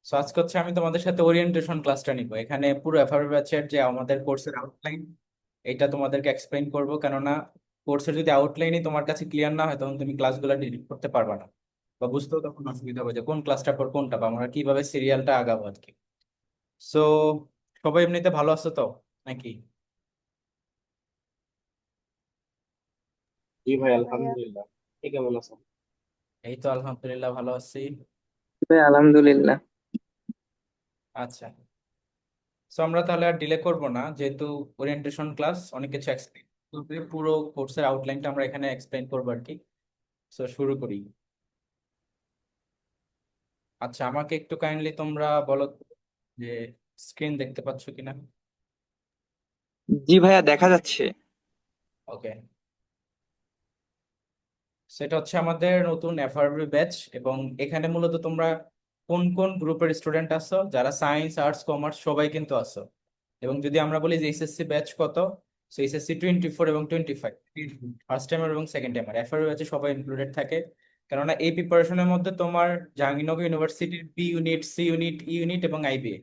So আজকে হচ্ছে আমি তোমাদের সাথে ওরিয়েন্টেশন ক্লাসটা নিব। এখানে পুরো এফআরবি ব্যাচের যে আমাদের কোর্সের আউটলাইন এটা তোমাদেরকে এক্সপ্লেইন করব, কেননা কোর্সের যদি আউটলাইনই তোমার কাছে ক্লিয়ার না হয় তখন তুমি ক্লাসগুলো ডিলিট করতে পারবে না, বা বুঝতেও তখন অসুবিধা হবে যে কোন ক্লাসটা পর কোনটা, বা আমরা কিভাবে সিরিয়ালটা আগাবো আর কি। সো সবাই এমনিতে ভালো আছো তো নাকি? জি ভাই, আলহামদুলিল্লাহ। আপনি কেমন আছেন? এই তো আলহামদুলিল্লাহ ভালো আছি। ভাই আলহামদুলিল্লাহ। আচ্ছা, সো আমরা তাহলে আর ডিলে করব না, যেহেতু ওরিয়েন্টেশন ক্লাস অনেক কিছু এক্সপ্লেইন করবে, পুরো কোর্সের আউটলাইনটা আমরা এখানে এক্সপ্লেইন করবো আর কি। সো শুরু করি। আচ্ছা, আমাকে একটু কাইন্ডলি তোমরা বলো তো যে স্ক্রিন দেখতে পাচ্ছ কিনা? জি ভাইয়া, দেখা যাচ্ছে। ওকে, সেটা হচ্ছে আমাদের নতুন এফআরবি ব্যাচ, এবং এখানে মূলত তোমরা কোন কোন গ্রুপের স্টুডেন্ট আছো, যারা সায়েন্স আর্টস কমার্স সবাই কিন্তু আছো। এবং যদি আমরা বলি যে এইচএসসি ব্যাচ কত, সো এইচএসসি 24 এবং 25, ফার্স্ট টাইমার এবং সেকেন্ড টাইমার এফআরবি ব্যাচে সবাই ইনক্লুডেড থাকে। কেননা এই প্রিপারেশনের মধ্যে তোমার জাহাঙ্গীরনগর ইউনিভার্সিটির B unit, C unit, E unit এবং আইবিএ,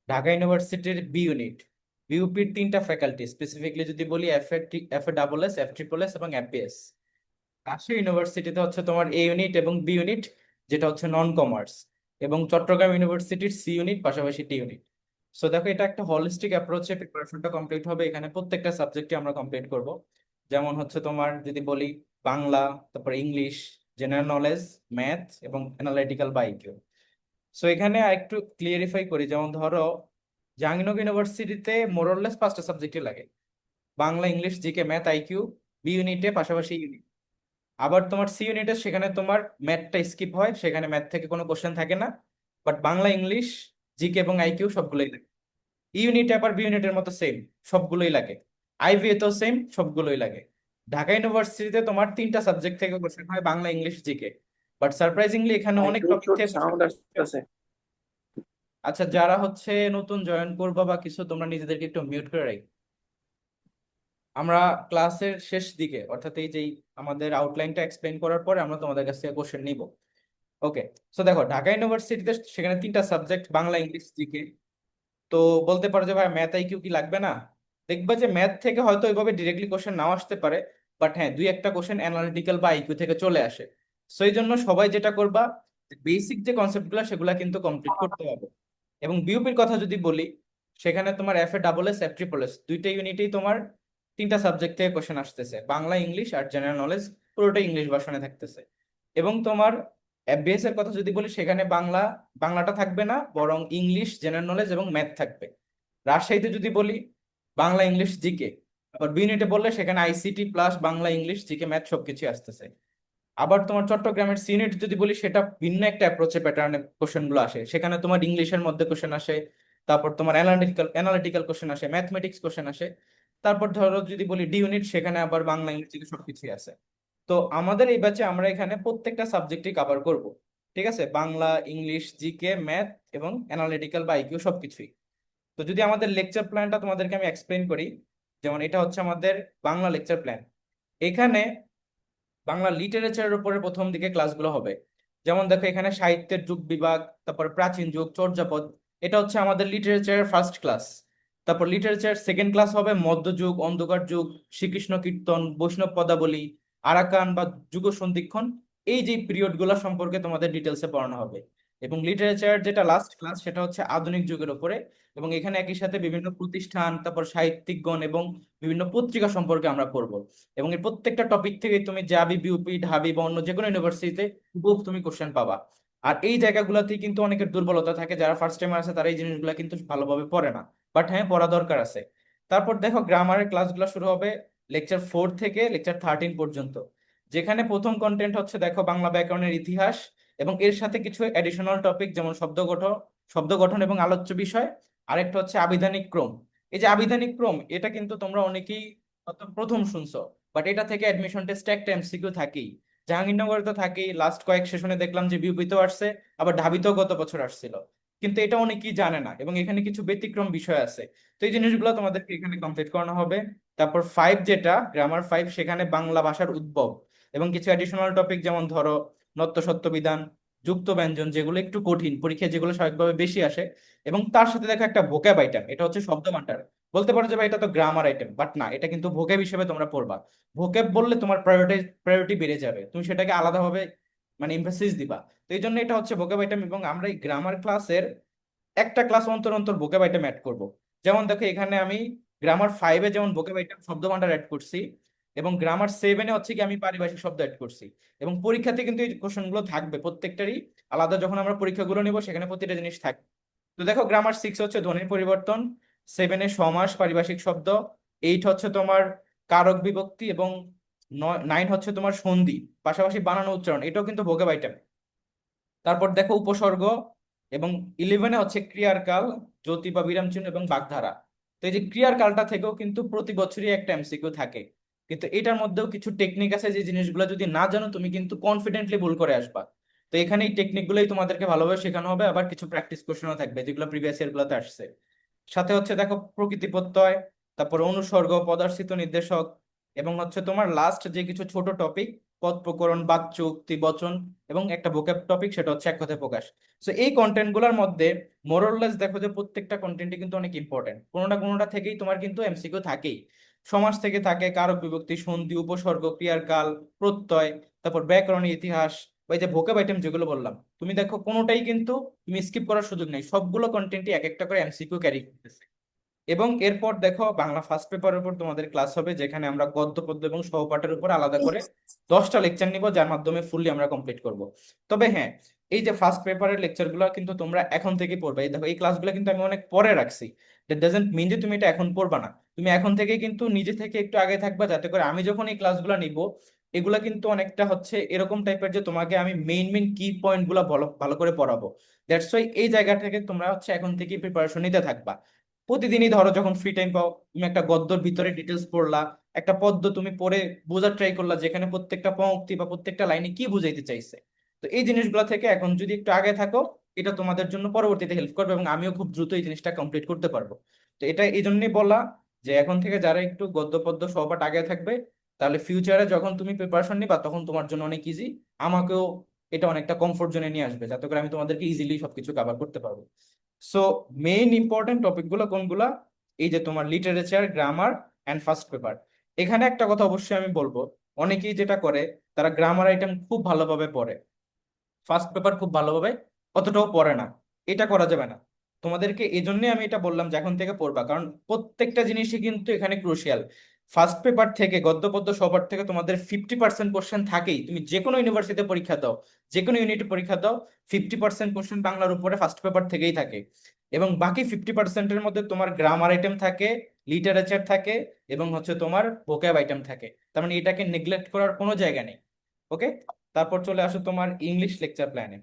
ঢাকা ইউনিভার্সিটির বি ইউনিট, বিউপির তিনটা ফ্যাকাল্টি স্পেসিফিকলি যদি বলি F A double S, F triple S এবং এফবিএস। রাজশাহী ইউনিভার্সিটিতে হচ্ছে তোমার এ ইউনিট এবং বি ইউনিট, যেটা হচ্ছে নন কমার্স, এবং চট্টগ্রাম ইউনিভার্সিটির সি ইউনিট পাশাপাশি ডি ইউনিট। সো দেখো, এটা একটা হলিস্টিক অ্যাপ্রোচে প্রিপারেশনটা কমপ্লিট হবে। এখানে প্রত্যেকটা সাবজেক্টে আমরা কমপ্লিট করব। যেমন হচ্ছে তোমার যদি বলি বাংলা, তারপর ইংলিশ, জেনারেল নলেজ, ম্যাথ এবং অ্যানালিটিক্যাল বা IQ। সো এখানে একটু ক্লিয়ারিফাই করি, যেমন ধরো জাহাঙ্গীরনগর ইউনিভার্সিটিতে মোরলেস পাঁচটা সাবজেক্টই লাগে: Bangla, English, GK, math, IQ, B ইউনিটে পাশাপাশি ইউনিট। আবার তোমার সি ইউনিটে সেখানে তোমার ম্যাথটা স্কিপ হয়, সেখানে ম্যাথ থেকে কোনো কোশ্চেন থাকে না, বাট বাংলা, ইংলিশ, জিকে এবং IQ সবগুলোই লাগে। ই ইউনিটে আবার বি ইউনিটের মতো সেম, সবগুলোই লাগে। আইভিএ তো সেম, সবগুলোই লাগে। ঢাকা ইউনিভার্সিটিতে তোমার তিনটা সাবজেক্ট থেকে কোশ্চেন হয়: Bangla, English, GK. But surprisingly এখানে ভাই অনেক টপিক প্রচুর থেকে কোশ্চেন। সাউন্ড আসতেছে। আচ্ছা, যারা হচ্ছে নতুন জয়েন করবা বা কিছু, তোমরা নিজেদেরকে একটু মিউট করে রাখো। আমরা ক্লাসের শেষ দিকে, অর্থাৎ এই যেই আমাদের আউটলাইনটা এক্সপ্লেন করার পরে আমরা তোমাদের কাছ থেকে কোশ্চেন নিব। ওকে, সো দেখো ঢাকা ইউনিভার্সিটিতে সেখানে তিনটা সাবজেক্ট: বাংলা, ইংলিশ, জিকে। তো বলতে পারো যে ভাই ম্যাথ IQ কি লাগবে না? দেখবা যে ম্যাথ থেকে হয়তো ওইভাবে ডিরেক্টলি কোশ্চেন নাও আসতে পারে, বাট হ্যাঁ, দুই একটা কোশ্চেন অ্যানালিটিক্যাল বা IQ থেকে চলে আসে। সো এই জন্য সবাই যেটা করবা, বেসিক যে কনসেপ্টগুলো সেগুলো কিন্তু কমপ্লিট করতে হবে। এবং বিউপির কথা যদি বলি, সেখানে তোমার FA ডাবল এস, FSSS দুইটা ইউনিটেই তোমার তিনটা সাবজেক্ট থেকে কোশ্চেন আসতেছে: বাংলা, ইংলিশ আর জেনারেল নলেজ, পুরোটা ইংলিশ ভার্সনে থাকতেছে। এবং তোমার FBS এর কথা যদি বলি, সেখানে বাংলাটা থাকবে না, বরং ইংলিশ, জেনারেল নলেজ এবং ম্যাথ থাকবে। রাজশাহীতে যদি বলি বাংলা, ইংলিশ, জিকে। আবার বি ইউনিটে বললে সেখানে ICT plus Bangla, English, GK, math সবকিছু আসতেছে। আবার তোমার চট্টগ্রামের সিনিয়র যদি বলি, সেটা ভিন্ন একটা অ্যাপ্রোচে প্যাটার্নে কোশ্চেন গুলো আসে। সেখানে তোমার ইংলিশের মধ্যে কোশ্চেন আসে, তারপর তোমার অ্যানালিটিক্যাল কোশ্চেন আসে, ম্যাথমেটিক্স কোশ্চেন আসে। তারপর ধরো যদি বলি ডি ইউনিট, সেখানে আবার বাংলা, ইংরেজি সবকিছুই আছে। তো আমাদের এই ব্যাচে আমরা এখানে প্রত্যেকটা সাবজেক্টই কভার করব। ঠিক আছে, বাংলা, ইংলিশ, জিকে, ম্যাথ এবং অ্যানালিটিক্যাল বা IQ সবকিছুই। তো যদি আমাদের লেকচার প্ল্যানটা তোমাদেরকে আমি এক্সপ্লেন করি, যেমন এটা হচ্ছে আমাদের বাংলা লেকচার প্ল্যান। এখানে বাংলা লিটারেচারের উপরে প্রথম দিকে ক্লাসগুলো হবে। যেমন দেখো, এখানে সাহিত্যের যুগ বিভাগ, তারপর প্রাচীন যুগ, চর্যাপদ, এটা হচ্ছে আমাদের লিটারেচারের ফার্স্ট ক্লাস। তারপর লিটারেচার সেকেন্ড ক্লাস হবে মধ্যযুগ, অন্ধকার যুগ, শ্রীকৃষ্ণ কীর্তন, বৈষ্ণব পদাবলী, আরাকান বা যুগ সন্ধিক্ষণ। এই যে পিরিয়ড গুলো সম্পর্কে তোমাদের ডিটেলসে পড়ানো হবে। এবং লিটারেচার যেটা লাস্ট ক্লাস, সেটা হচ্ছে আধুনিক যুগের উপরে। এবং এখানে একই সাথে বিভিন্ন প্রতিষ্ঠান, তারপর সাহিত্যিকগণ এবং বিভিন্ন পত্রিকা সম্পর্কে আমরা পড়বো। এবং এই প্রত্যেকটা টপিক থেকে তুমি যাবি বিউপি, ঢাবি বা অন্য যে কোনো ইউনিভার্সিটিতে হুবহু তুমি কোশ্চেন পাবা। আর এই জায়গাগুলোতে কিন্তু অনেকের দুর্বলতা থাকে, যারা ফার্স্ট টাইম আছে তারা এই জিনিসগুলো কিন্তু ভালোভাবে পড়ে না, বাট হ্যাঁ, পড়া দরকার আছে। তারপর দেখো গ্রামারের ক্লাসগুলো শুরু হবে লেকচার 4 থেকে লেকচার 13 পর্যন্ত, যেখানে প্রথম কন্টেন্ট হচ্ছে দেখো বাংলা ব্যাকরণের ইতিহাস, এবং এর সাথে কিছু এডিশনাল টপিক যেমন শব্দ গঠন এবং আলোচ্য বিষয়। আরেকটা হচ্ছে আবিধানিক ক্রম। এই যে আবিধানিক ক্রম, এটা কিন্তু তোমরা অনেকেই হয়তো প্রথম শুনছো, বাট এটা থেকে অ্যাডমিশন টেস্টে একটা MCQ থাকেই। জাহাঙ্গীরনগরে তো থাকেই, লাস্ট কয়েক সেশনে দেখলাম যে বিউপিতেও আসছে, আবার ঢাবিতেও গত বছর আসছিল। কিন্তু এটা অনেকেই জানে না, এবং এখানে কিছু ব্যতিক্রম বিষয় আছে। তো এই জিনিসগুলো তোমাদেরকে এখানে কমপ্লিট করানো হবে। তারপর 5, যেটা গ্রামার 5, সেখানে বাংলা ভাষার উদ্ভব এবং কিছু অ্যাডিশনাল টপিক, যেমন ধরো নত্য সত্য বিধান, যুক্ত ব্যঞ্জন যেগুলো একটু কঠিন পরীক্ষায়, যেগুলো স্বাভাবিকভাবে বেশি আসে, এবং তার সাথে দেখো একটা ভোক্যাব আইটেম, এটা হচ্ছে শব্দ ভান্ডার। বলতে পারো যে ভাই এটা তো গ্রামার আইটেম, বাট না, এটা কিন্তু ভোক্যাব হিসেবে তোমরা পড়বা। ভোক্যাব বললে তোমার প্রায়োরিটি বেড়ে যাবে, তুমি সেটাকে আলাদাভাবে মানে এমফাসিস দিবা। তো এই জন্য এটা হচ্ছে ভোক্যাব আইটেম, এবং আমরা এই গ্রামার ক্লাসের একটা ক্লাস অন্তর অন্তর ভোক্যাব আইটেম অ্যাড করব। যেমন দেখো এখানে আমি গ্রামার 5-এ যেমন ভোক্যাব আইটেম শব্দ ভান্ডার অ্যাড করছি, এবং গ্রামার 7-এ হচ্ছে কি আমি পারিভাষিক শব্দ অ্যাড করছি। এবং পরীক্ষাতে কিন্তু এই কোশ্চেন গুলো থাকবে প্রত্যেকটারই আলাদা, যখন আমরা পরীক্ষাগুলো নিব সেখানে প্রতিটা জিনিস থাকবে। তো দেখো গ্রামার 6 হচ্ছে ধ্বনির পরিবর্তন, 7-এ সমাস পারিভাষিক শব্দ, 8 হচ্ছে তোমার কারক বিভক্তি, এবং 9 হচ্ছে তোমার সন্ধি, পাশাপাশি বানানো উচ্চারণ, এটাও কিন্তু ভোক্যাব আইটেম। তারপর দেখো উপসর্গ, এবং 11-এ হচ্ছে ক্রিয়ার কাল, জ্যোতি বা বিরাম চিহ্ন এবং বাগধারা। তো এই যে ক্রিয়ার কালটা থেকেও কিন্তু প্রতি বছরই একটা এমসিকিউ থাকে, কিন্তু এটার মধ্যেও কিছু টেকনিক আছে যে জিনিসগুলো যদি না জানো তুমি কিন্তু কনফিডেন্টলি ভুল করে আসবা। তো এখানে এই টেকনিকগুলোই তোমাদেরকে ভালোভাবে শেখানো হবে, আবার কিছু প্র্যাকটিস কোশ্চেনও থাকবে যেগুলো প্রিভিয়াস ইয়ার গুলোতে আসছে। সাথে হচ্ছে দেখো প্রকৃতি প্রত্যয়, তারপর অনুসর্গ, পদার্থিত নির্দেশক, এবং হচ্ছে তোমার লাস্ট যে কিছু ছোট টপিক, পদ প্রকরণ, বাচ্য, উক্তি, বচন, এবং একটা ভোক্যাব টপিক, সেটা হচ্ছে এক কথায় প্রকাশ। সো এই কন্টেন্ট গুলোর মধ্যে মোরললেস দেখো যে প্রত্যেকটা কন্টেন্টই কিন্তু অনেক ইম্পর্টেন্ট, কোনোটা কোনোটা থেকেই তোমার কিন্তু এমসিকিউ থাকেই। সমাস থেকে থাকে কারক বিভক্তি, সন্ধি, উপসর্গ, ক্রিয়ার কাল, প্রত্যয়, তারপর ব্যাকরণের ইতিহাস, বা এই যে ভোক্যাব আইটেম যেগুলো বললাম, তুমি দেখো কোনোটাই কিন্তু তুমি স্কিপ করার সুযোগ নেই, সবগুলো কন্টেন্টই এক একটা করে এমসিকিউ ক্যারি করতেছে। এবং এরপর দেখো বাংলা ফার্স্ট পেপারের উপর তোমাদের ক্লাস হবে, যেখানে আমরা গদ্য পদ্য এবং সহপাঠের উপর আলাদা করে 10টা লেকচার নিব, যার মাধ্যমে ফুললি আমরা কমপ্লিট করব। তবে হ্যাঁ, এই যে ফার্স্ট পেপারের লেকচারগুলো কিন্তু তোমরা এখন থেকে পড়বে। এই দেখো এই ক্লাসগুলো কিন্তু আমি অনেক পরে রাখছি, দ্যাট ডাজেন্ট মিন যে তুমি এটা এখন পড়বা না। তুমি এখন থেকে কিন্তু নিজে থেকে একটু আগে থাকবা, যাতে করে আমি যখন এই ক্লাসগুলো নিব, এগুলা কিন্তু অনেকটা হচ্ছে এরকম টাইপের যে তোমাকে আমি মেইন মেইন কি পয়েন্ট গুলা ভালো ভালো করে পড়াবো। দ্যাটস ওয়াই এই জায়গা থেকে তোমরা হচ্ছে এখন থেকে প্রিপারেশন নিতে থাকবা। প্রতিদিনই ধরো যখন ফ্রি টাইম পাও, তুমি একটা গদ্যর ভিতরে ডিটেলস পড়লা, একটা পদ্য তুমি পড়ে বোঝার ট্রাই করলা, যেখানে প্রত্যেকটা পংক্তি বা প্রত্যেকটা লাইনে কি বুঝাইতে চাইছে। তো এই জিনিসগুলো থেকে এখন যদি একটু আগে থাকো, এটা তোমাদের জন্য পরবর্তীতে হেল্প করবে, এবং আমিও খুব দ্রুত এই জিনিসটা কমপ্লিট করতে পারবো। তো এটা এই জন্যই বলা, যে এখন থেকে যারা একটু গদ্য পদ্য সহপাঠ আগে থাকবে, তাহলে ফিউচারে যখন তুমি প্রিপারেশন নিবা তখন তোমার জন্য অনেক ইজি, আমাকেও এটা অনেকটা কমফোর্ট জোনে নিয়ে আসবে, যাতে করে আমি তোমাদেরকে ইজিলি সবকিছু কভার করতে পারবো। সো মেইন ইম্পর্টেন্ট টপিকগুলো কোনগুলা? এই যে তোমার literature, grammar and first paper. এখানে একটা কথা অবশ্যই আমি বলবো, অনেকেই যেটা করে, তারা গ্রামার আইটেম খুব ভালোভাবে পড়ে, ফার্স্ট পেপার খুব ভালোভাবে অতটাও পড়ে না। এটা করা যাবে না। তোমাদেরকে এই জন্যই আমি এটা বললাম যে এখন থেকে পড়বা, কারণ প্রত্যেকটা জিনিসই কিন্তু এখানে ক্রুশিয়াল। ফার্স্ট পেপার থেকে, গদ্য পদ্য সবার থেকে তোমাদের 50% কোশ্চেন থাকেই, তুমি যে কোনো ইউনিভার্সিটিতে পরীক্ষা দাও, যে কোনো ইউনিটে পরীক্ষা দাও, 50% কোশ্চেন বাংলার উপরে ফার্স্ট পেপার থেকেই থাকে। এবং বাকি 50%-এর মধ্যে তোমার গ্রামার আইটেম থাকে, লিটারেচার থাকে, এবং হচ্ছে তোমার ভোক্যাব আইটেম থাকে। তার মানে এটাকে নেগলেক্ট করার কোনো জায়গা নেই। ওকে, তারপর চলে আসো তোমার ইংলিশ লেকচার প্ল্যানে।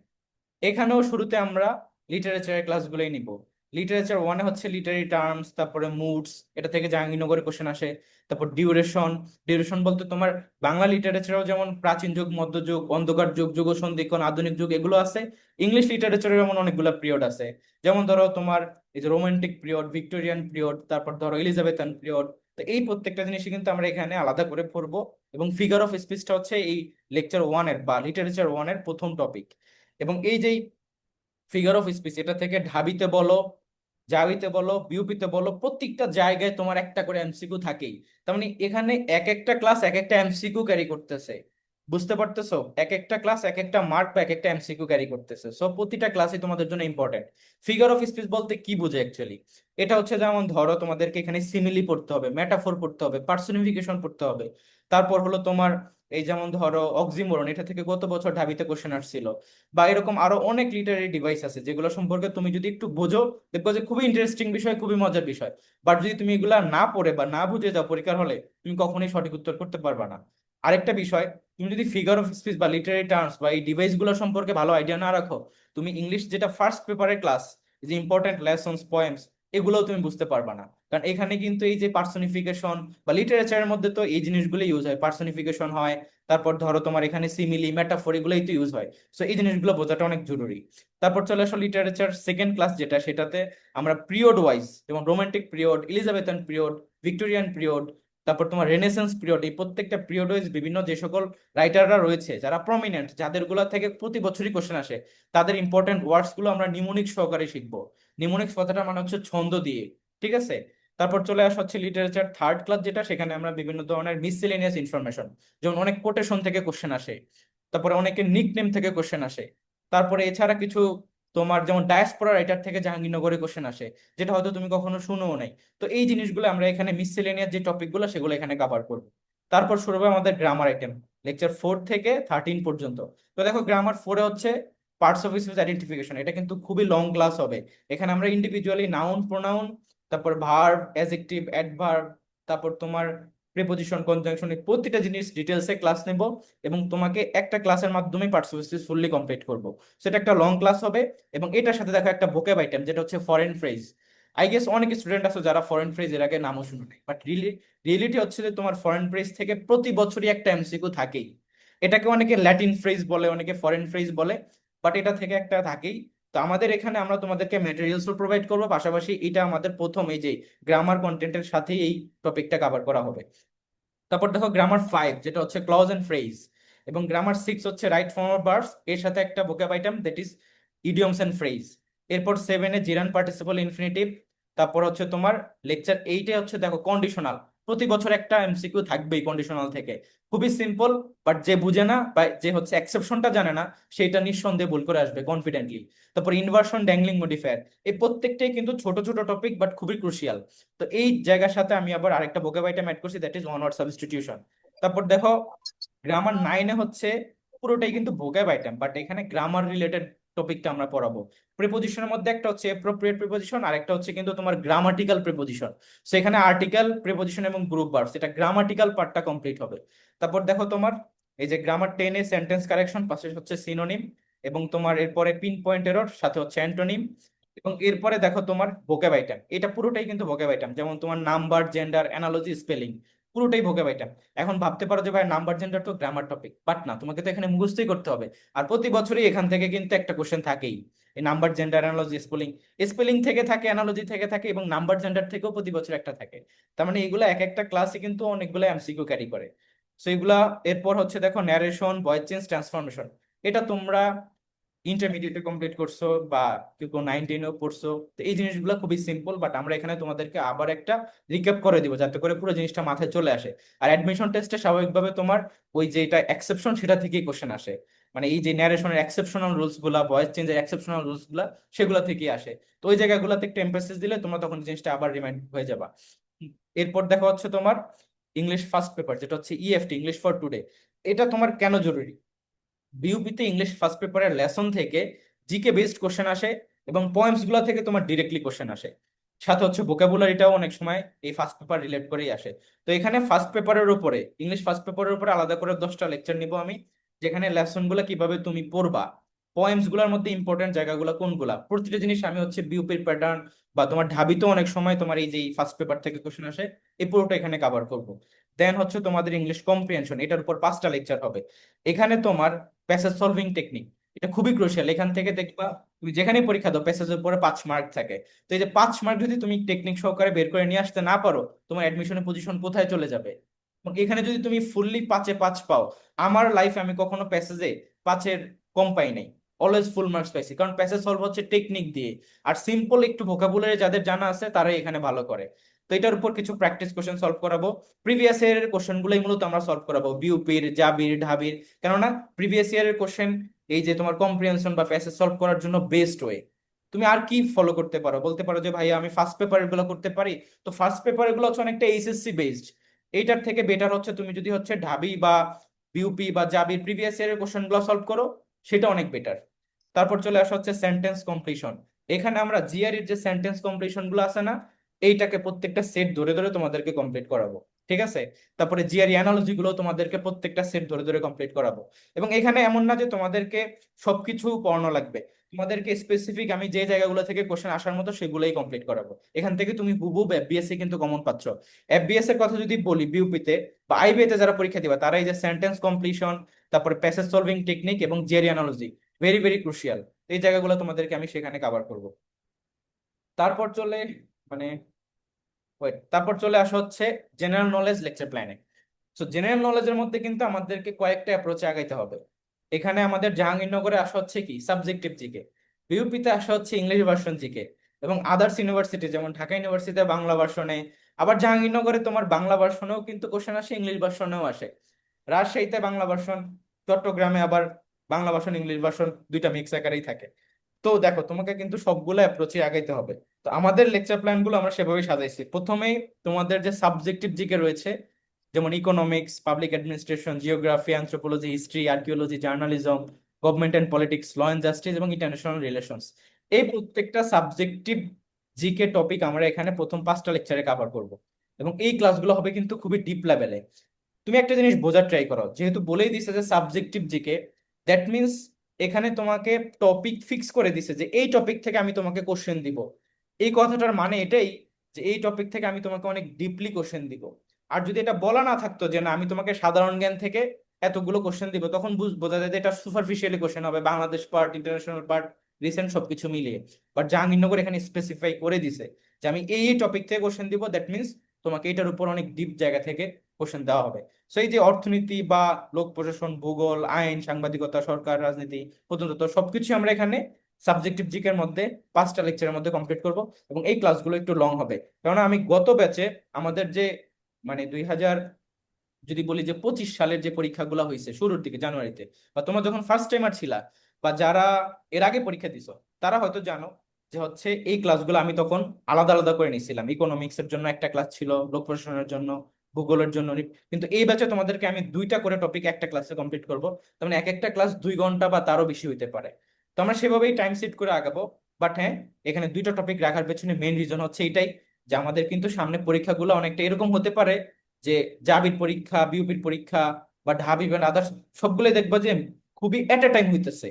এখানেও শুরুতে আমরা লিটারেচারের ক্লাসগুলোই নিব। লিটারেচার 1-এ হচ্ছে লিটারি টার্মস, তারপরে মুডস, এটা থেকে জাহাঙ্গীরনগরের কোশ্চেন আসে। তারপর ডিউরেশন, ডিউরেশন বলতে তোমার বাংলা লিটারেচারেও যেমন প্রাচীন যুগ, মধ্যযুগ, অন্ধকার যুগ, যুগ সন্ধিক্ষণ, আধুনিক যুগ, এগুলো আছে। ইংলিশ লিটারেচারের এমন অনেকগুলো পিরিয়ড আছে, যেমন ধরো তোমার এই যে রোমান্টিক পিরিয়ড, ভিক্টোরিয়ান পিরিয়ড, তারপর ধরো এলিজাবেথান পিরিয়ড। তো এই প্রত্যেকটা জিনিসই কিন্তু আমরা এখানে আলাদা করে পড়বো। এবং ফিগার অফ স্পিচটা হচ্ছে এই লেকচার 1-এর বা লিটারেচার 1-এর প্রথম টপিক। এবং এই যে ফিগার অফ স্পিচ, এটা থেকে ঢাবিতে বলো, জাবিতে বলো, বিউপিতে বলো, প্রত্যেকটা জায়গায় তোমার একটা করে এমসিকিউ থাকেই। তার মানে এখানে এক একটা ক্লাস এক একটা এমসিকিউ ক্যারি করতেছে। বুঝতে পারতেছো? এক একটা ক্লাস এক একটা মার্ক বা এক একটা এমসিকিউ ক্যারি করতেছে, সো প্রতিটা ক্লাসই তোমাদের জন্য ইম্পর্টেন্ট। ফিগার অফ স্পিচ বলতে কি বোঝে অ্যাকচুয়ালি? এটা হচ্ছে যেমন ধরো তোমাদেরকে এখানে সিমিলি পড়তে হবে, মেটাফোর পড়তে হবে, পার্সোনিফিকেশন পড়তে হবে। তারপর হলো তোমার এই যেমন ধরো অক্সিমোরন, এটা থেকে গত বছর ঢাবিতে কোশ্চেন আসছিল। বা এরকম আরো অনেক লিটারি ডিভাইস আছে যেগুলো সম্পর্কে তুমি যদি একটু বোঝো, দেখবো যে খুবই ইন্টারেস্টিং বিষয়, খুবই মজার বিষয়। বাট যদি তুমি এগুলা না পড়ে বা না বুঝে যাও পরীক্ষার হলে, তুমি কখনোই সঠিক উত্তর করতে পারবা না। আরেকটা বিষয়, তুমি যদি ফিগার অফ স্পিচ বা লিটারি টার্মস বা এই ডিভাইস গুলো সম্পর্কে ভালো আইডিয়া না রাখো, তুমি ইংলিশ যেটা ফার্স্ট পেপারের ক্লাস, যে ইম্পর্টেন্ট লেসন্স, পোয়েমস, এগুলোও তুমি বুঝতে পারবা না। কারণ এখানে কিন্তু এই যে পার্সোনিফিকেশন বা লিটারেচারের মধ্যে তো এই জিনিসগুলো ইউজ হয়, পার্সোনিফিকেশন হয়, তারপর ধরো তোমার এখানে সিমিলি, মেটাফোর, এগুলোই তো ইউজ হয়। সো এই জিনিসগুলো বোঝাটা অনেক জরুরি। তারপর চলে আসো লিটারেচার সেকেন্ড ক্লাস, যেটা সেটাতে আমরা পিরিয়ড ওয়াইজ, যেমন romantic period, Elizabethan period, Victorian period, তারপর তোমার রেনেসেন্স পিরিয়ড, এই প্রত্যেকটা পিরিয়ড ওয়াইজ বিভিন্ন যে সকল রাইটাররা রয়েছে যারা প্রমিনেন্ট, যাদের গুলা থেকে প্রতি বছরই কোশ্চেন আসে, তাদের ইম্পর্টেন্ট ওয়ার্ডস গুলো আমরা নিমোনিক সহকারে শিখবো। নিমোনিক্স কথাটা মানে হচ্ছে ছন্দ দিয়ে, ঠিক আছে। তারপর চলে আসা হচ্ছে লিটারেচার থার্ড ক্লাস, যেটা সেখানে আমরা বিভিন্ন ধরনের মিসসেলেনিয়াস ইনফরমেশন, যেমন অনেক কোটেশন থেকে কোশ্চেন আসে, তারপরে অনেকের নিকনেম থেকে কোশ্চেন আসে, তারপরে এছাড়া কিছু তোমার যেমন ডায়াসপোরা রাইটার থেকে জাহাঙ্গীরনগরে কোশ্চেন আসে, যেটা হয়তো তুমি কখনো শুনেও নাই। তো এই জিনিসগুলো আমরা এখানে মিসসেলেনিয়াস যে টপিকগুলো সেগুলো এখানে কভার করবো। তারপর শুরু হবে আমাদের গ্রামার আইটেম, লেকচার 4 থেকে 13 পর্যন্ত। তো দেখো গ্রামার 4-এ হচ্ছে পার্টস অফ স্পিচ আইডেন্টিফিকেশন, এটা কিন্তু খুবই লং ক্লাস হবে। এখানে আমরা ইন্ডিভিজুয়ালি নাউন, প্রোনাউন, তারপর ভার্ব, অ্যাডজেক্টিভ, অ্যাডভার্ব, তারপর তোমার প্রিপজিশন, কনজাংশন, এই প্রতিটা জিনিস ডিটেলসে ক্লাস নেব, এবং তোমাকে একটা ক্লাসের মাধ্যমে parts of speech fully complete করবো। সেটা একটা লং ক্লাস হবে। এবং এটার সাথে দেখো একটা ভোকেব আইটেম, যেটা হচ্ছে ফরেন ফ্রেজ। আই গেস অনেক স্টুডেন্ট আছে যারা ফরেন ফ্রেজ এর আগে নামও শুনে নাই, বাট রিয়েলিটি হচ্ছে যে তোমার ফরেন ফ্রেজ থেকে প্রতি বছরই একটা এমসিকিউ থাকেই। এটাকে অনেকে ল্যাটিন ফ্রেজ বলে, অনেকে ফরেন ফ্রেজ বলে, বাট এটা থেকে একটা থাকেই। তো আমাদের এখানে আমরা তোমাদেরকে ম্যাটেরিয়ালসও প্রোভাইড করবো, পাশাপাশি এটা আমাদের প্রথম এই যে গ্রামার কন্টেন্টের সাথেই এই টপিকটা কভার করা হবে। তারপর দেখো গ্রামার 5, যেটা হচ্ছে ক্লজ এন্ড ফ্রেজ, এবং গ্রামার 6 হচ্ছে রাইট ফর্ম অফ ভার্বস, এর সাথে একটা vocab item that is idioms and phrase. এরপর 7-এ জিরান পার্টিসিপল ইনফিনিটিভ। তারপর হচ্ছে তোমার লেকচার 8-এ হচ্ছে দেখো কন্ডিশনাল, প্রতি বছর একটা এমসিকিউ থাকবেই কন্ডিশনাল থেকে, খুবই সিম্পল, বাট যে বুঝে না বা যে হচ্ছে এক্সেপশনটা জানে না, সেটা নিঃসন্দেহে ভুল করে আসবে কনফিডেন্টলি। তারপর ইনভার্সন, ড্যাংলিং মডিফায়ার, এই প্রত্যেকটাই কিন্তু ছোট ছোট টপিক বাট খুবই ক্রুশিয়াল। তো এই জায়গার সাথে আমি আবার আরেকটা ভোকাব আইটেম অ্যাড করছি, that is one word substitution. তারপর দেখো গ্রামার 9-এ হচ্ছে পুরোটাই কিন্তু ভোকাব আইটেম, বাট এখানে গ্রামার রিলেটেড টপিকটা আমরা পড়াবো। প্রিপোজিশনের মধ্যে একটা হচ্ছে এপ্রোপ্রিয়েট প্রিপোজিশন, আর একটা হচ্ছে কিন্তু তোমার গ্রামাটিক্যাল প্রিপোজিশন। সেখানে আর্টিকেল, প্রিপোজিশন এবং গ্রুপ ভার্বস, এটা গ্রামাটিক্যাল পার্টটা কমপ্লিট হবে। তারপর দেখো তোমার এই যে গ্রামার 10-এ সেন্টেন্স কারেকশন, পাশে হচ্ছে সিনোনিম, এবং তোমার এরপরে পিন পয়েন্ট এরর, সাথে হচ্ছে অ্যান্টোনিম। এবং এরপরে দেখো তোমার ভোকাব আইটেম, এটা পুরোটাই কিন্তু ভোকাব আইটেম, যেমন তোমার নাম্বার, জেন্ডার, অ্যানালজি, স্পেলিং, পুরোটাই ভোকাব আইটেম। এখন ভাবতে পারো যে ভাই নাম্বার জেন্ডার তো গ্রামার টপিক, বাট না, তোমাকে তো এখানে মুখস্থই করতে হবে। আর প্রতি বছরই এখান থেকে কিন্তু একটা কোশ্চেন থাকেই, এই number, gender, analogy, spelling. Spelling থেকে থাকে, অ্যানালজি থেকে থাকে, এবং নাম্বার জেন্ডার থেকেও প্রতি বছর একটা থাকে। তার মানে এগুলো এক একটা ক্লাসে কিন্তু অনেকগুলো এমসিকিউ ক্যারি করে। সো এগুলা, এরপর হচ্ছে দেখো ন্যারেশন, ভয়েস চেঞ্জ, ট্রান্সফরমেশন, এটা তোমরা ইন্টারমিডিয়েটে কমপ্লিট করছো বা কেউ কেউ 9-10-এও পড়ছো। তো এই জিনিসগুলো খুবই সিম্পল, বাট আমরা এখানে তোমাদেরকে আবার একটা রিক্যাপ করে দিব, যাতে করে পুরো জিনিসটা মাথায় চলে আসে। আর অ্যাডমিশন টেস্টে স্বাভাবিকভাবে তোমার ওই যে এটা এক্সেপশন, সেটা থেকেই কোশ্চেন আসে, মানে এই যে ন্যারেশনের এক্সেপশনাল রুলস গুলা, ভয়েস চেঞ্জের এক্সেপশনাল রুলস গুলা, সেগুলো থেকেই আসে। তো ওই জায়গাগুলোতে একটু এমফেসিস দিলে তোমরা তখন জিনিসটা আবার রিমাইন্ড হয়ে যাবা। এরপর দেখা হচ্ছে তোমার ইংলিশ ফার্স্ট পেপার, যেটা হচ্ছে ইএফটি, ইংলিশ ফর টুডে। এটা তোমার কেন জরুরি? বিউপিতে ইংলিশ ফার্স্ট পেপারের লেসন থেকে জিকে বেসড কোশ্চেন আসে, এবং পয়েন্টস গুলা থেকে তোমার ডিরেক্টলি কোশ্চেন আসে, সাথে হচ্ছে ভোকাবুলারিটাও অনেক সময় এই ফার্স্ট পেপার রিলেট করেই আসে। তো এখানে ফার্স্ট পেপারের উপরে, ইংলিশ ফার্স্ট পেপারের উপরে আলাদা করে 10টা লেকচার নিব আমি, যেখানে লেসন গুলা কিভাবে তুমি পড়বা, পয়েমস গুলার মধ্যে ইম্পর্টেন্ট জায়গাগুলো কোনগুলা, প্রতিটা জিনিস আমি হচ্ছে বিউপির প্যাটার্ন, বা তোমার ঢাবিতেও অনেক সময় তোমার এই যে ফার্স্ট পেপার থেকে কোশ্চেন আসে, এই পুরোটা এখানে কভার করব। দেন হচ্ছে তোমাদের ইংলিশ কম্প্রিহেনশন, এটার উপর 5টা লেকচার হবে। এখানে তোমার প্যাসেজ সলভিং টেকনিক, এটা খুবই ক্রুশিয়াল। এখান থেকে দেখবা তুমি যেখানে পরীক্ষা দাও প্যাসেজের পরে 5 মার্ক থাকে। তো এই যে 5 মার্ক যদি তুমি টেকনিক সহকারে বের করে নিয়ে আসতে না পারো, তোমার অ্যাডমিশনের পজিশন কোথায় চলে যাবে। এবং এখানে যদি তুমি ফুললি 5-এ 5 পাও, আমার লাইফে আমি কখনো প্যাসেজে 5-এর কম পাই নাই, অলওয়েজ ফুল মার্কস পাইছি, কারণ প্যাসেজ সলভ হচ্ছে টেকনিক দিয়ে। আর সিম্পল একটু ভোকাবুলারি যাদের জানা আছে তারাই এখানে ভালো করে। তো এটার উপর কিছু প্র্যাকটিস কোশ্চেন সলভ করাবো, প্রিভিয়াস এর কোশ্চেন গুলোই মূলত আমরা সলভ করাবো, বিউপির, জাবির, ঢাবির। কেননা প্রিভিয়াস ইয়ারের কোশ্চেন এই যে তোমার কম্প্রিহেনশন বা প্যাসেজ সলভ করার জন্য বেস্ট ওয়ে। তুমি আর কি ফলো করতে পারো, বলতে পারো যে ভাই আমি ফার্স্ট পেপার গুলো করতে পারি। তো ফার্স্ট পেপার গুলো হচ্ছে অনেকটা এইচএসসি বেসড, এইটার থেকে বেটার হচ্ছে তুমি যদি হচ্ছে ঢাবি বা বিউপি বা জাবির প্রিভিয়াস ইয়ারের কোশ্চেন গুলো সলভ করো, সেটা অনেক বেটার। তারপর চলে আসা হচ্ছে সেন্টেন্স কমপ্লিশন। এখানে আমরা জিআরইর যে সেন্টেন্স কমপ্লিশন গুলো আছে না, এইটাকে প্রত্যেকটা সেট ধরে ধরে তোমাদেরকে কমপ্লিট করাবো, ঠিক আছে। তারপরে জিআরই অ্যানালজি গুলো তোমাদেরকে প্রত্যেকটা সেট ধরে ধরে কমপ্লিট করাবো। এবং এখানে এমন না যে তোমাদেরকে সবকিছু পড়ানো লাগবে, তোমাদেরকে স্পেসিফিক আমি যে জায়গাগুলো থেকে কোশ্চেন আসার মতো সেগুলোই কমপ্লিট করাবো। এখান থেকে তুমি হুবহুব এফবিএসসি কিন্তু কমন পাচ্ছ। এফবিএস এর কথা যদি বলি, বিউপিতে বা আইবিএতে যারা পরীক্ষা দিবা, তারা এই যে সেন্টেন্স কমপ্লিশন, তারপরে প্যাসেজ সলভিং টেকনিক এবং GRE analogy, very very crucial. এই জায়গাগুলো তোমাদেরকে আমি সেখানে কভার করব। তারপর চলে মানে ওয়েট, তারপর চলে আসা হচ্ছে জেনারেল নলেজ লেকচার প্ল্যানে। সো জেনারেল নলেজের মধ্যে কিন্তু আমাদেরকে কয়েকটা অ্যাপ্রোচে আগাইতে হবে। এখানে আমাদের জাহাঙ্গীরনগরে আসা হচ্ছে কি সাবজেক্টিভ জিকে, বিউপিতে আসা হচ্ছে ইংলিশ ভার্সন জিকে, এবং আদার্স ইউনিভার্সিটি যেমন ঢাকা ইউনিভার্সিটিতে বাংলা ভার্সনে, আবার জাহাঙ্গীরনগরে তোমার বাংলা ভার্সনেও কিন্তু কোশ্চেন আসে, ইংলিশ ভার্সনেও আসে। রাজশাহীতে বাংলা ভার্সন, চট্টগ্রামে আবার বাংলা ভার্সন ইংলিশ ভার্সন দুইটা মিক্স আকারেই থাকে। তো দেখো তোমাকে কিন্তু সবগুলো অ্যাপ্রোচে আগাইতে হবে। তো আমাদের লেকচার প্ল্যান গুলো আমরা সেভাবেই সাজাইছি। প্রথমেই তোমাদের যে সাবজেক্টিভ জিকে রয়েছে, যেমন economics, public administration, geography, anthropology, history, archaeology, journalism, government and politics, law and justice এবং ইন্টারন্যাশনাল রিলেশনস, এই প্রত্যেকটা সাবজেক্টিভ জিকে টপিক আমরা এখানে প্রথম 5টা লেকচারে কভার করব। এবং এই ক্লাসগুলো হবে কিন্তু খুবই ডিপ লেভেলে। তুমি একটা জিনিস বোঝার ট্রাই করো, যেহেতু বলেই দিছে যে সাবজেক্টিভ জিকে, দ্যাট মিনস এখানে তোমাকে টপিক ফিক্স করে দিছে যে এই টপিক থেকে আমি তোমাকে কোশ্চেন দিব। এই কথাটার মানে এটাই যে এই টপিক থেকে আমি তোমাকে অনেক ডিপলি কোশ্চেন দিব। আর যদি এটা বলা না থাকতো যে না আমি তোমাকে সাধারণ জ্ঞান থেকে এতগুলো কোশ্চেন দিব, তখন বোঝা যায় যে এটা সুপারফিশিয়ালি কোশ্চেন হবে, Bangladesh part, international part, recent সবকিছু মিলিয়ে। বাট জাহাঙ্গীরনগর এখানে স্পেসিফাই করে দিছে যে আমি এই টপিক থেকে কোশ্চেন দিব, দ্যাট মিনস তোমাকে এটার উপর অনেক ডিপ জায়গা থেকে কোশ্চেন দেওয়া হবে। সো এই যে অর্থনীতি বা লোক প্রশাসন, ভূগোল, আইন, সাংবাদিকতা, সরকার, রাজনীতি, প্রত্নতত্ত্ব সবকিছু আমরা এখানে সাবজেক্টিভ জিকের মধ্যে 5টা লেকচারের মধ্যে কমপ্লিট করব। এবং এই ক্লাসগুলো একটু লং হবে, কারণ আমি গত ব্যাচে আমাদের যে মানে 2000 যদি বলি যে 25 সালের যে পরীক্ষাগুলো হয়েছে শুরুর দিকে জানুয়ারিতে, বা তোমরা যখন ফার্স্ট টাইমার ছিলা বা যারা এর আগে পরীক্ষা দিছো, তারা হয়তো জানো যে হচ্ছে এই ক্লাসগুলো আমি তখন আলাদা আলাদা করে নিয়েছিলাম। ইকোনমিক্স এর জন্য একটা ক্লাস ছিল, লোক প্রশাসনের জন্য, ভূগোলের জন্য। কিন্তু এই ব্যাচে তোমাদেরকে আমি 2টা করে টপিক একটা ক্লাসে কমপ্লিট করবো। তার মানে এক একটা ক্লাস 2 ঘন্টা বা তারও বেশি হইতে পারে। তো আমরা সেভাবেই টাইম সেট করে আগাবো। বাট হ্যাঁ, এখানে 2টা টপিক রাখার পেছনে মেইন রিজন হচ্ছে এটাই যে আমাদের কিন্তু সামনে পরীক্ষাগুলো অনেকটা এরকম হতে পারে যে জাবির পরীক্ষা, বিউপির পরীক্ষা বা ঢাবি বা আদার্স সবগুলোই দেখবা যে খুবই এট এ টাইম হইতেছে।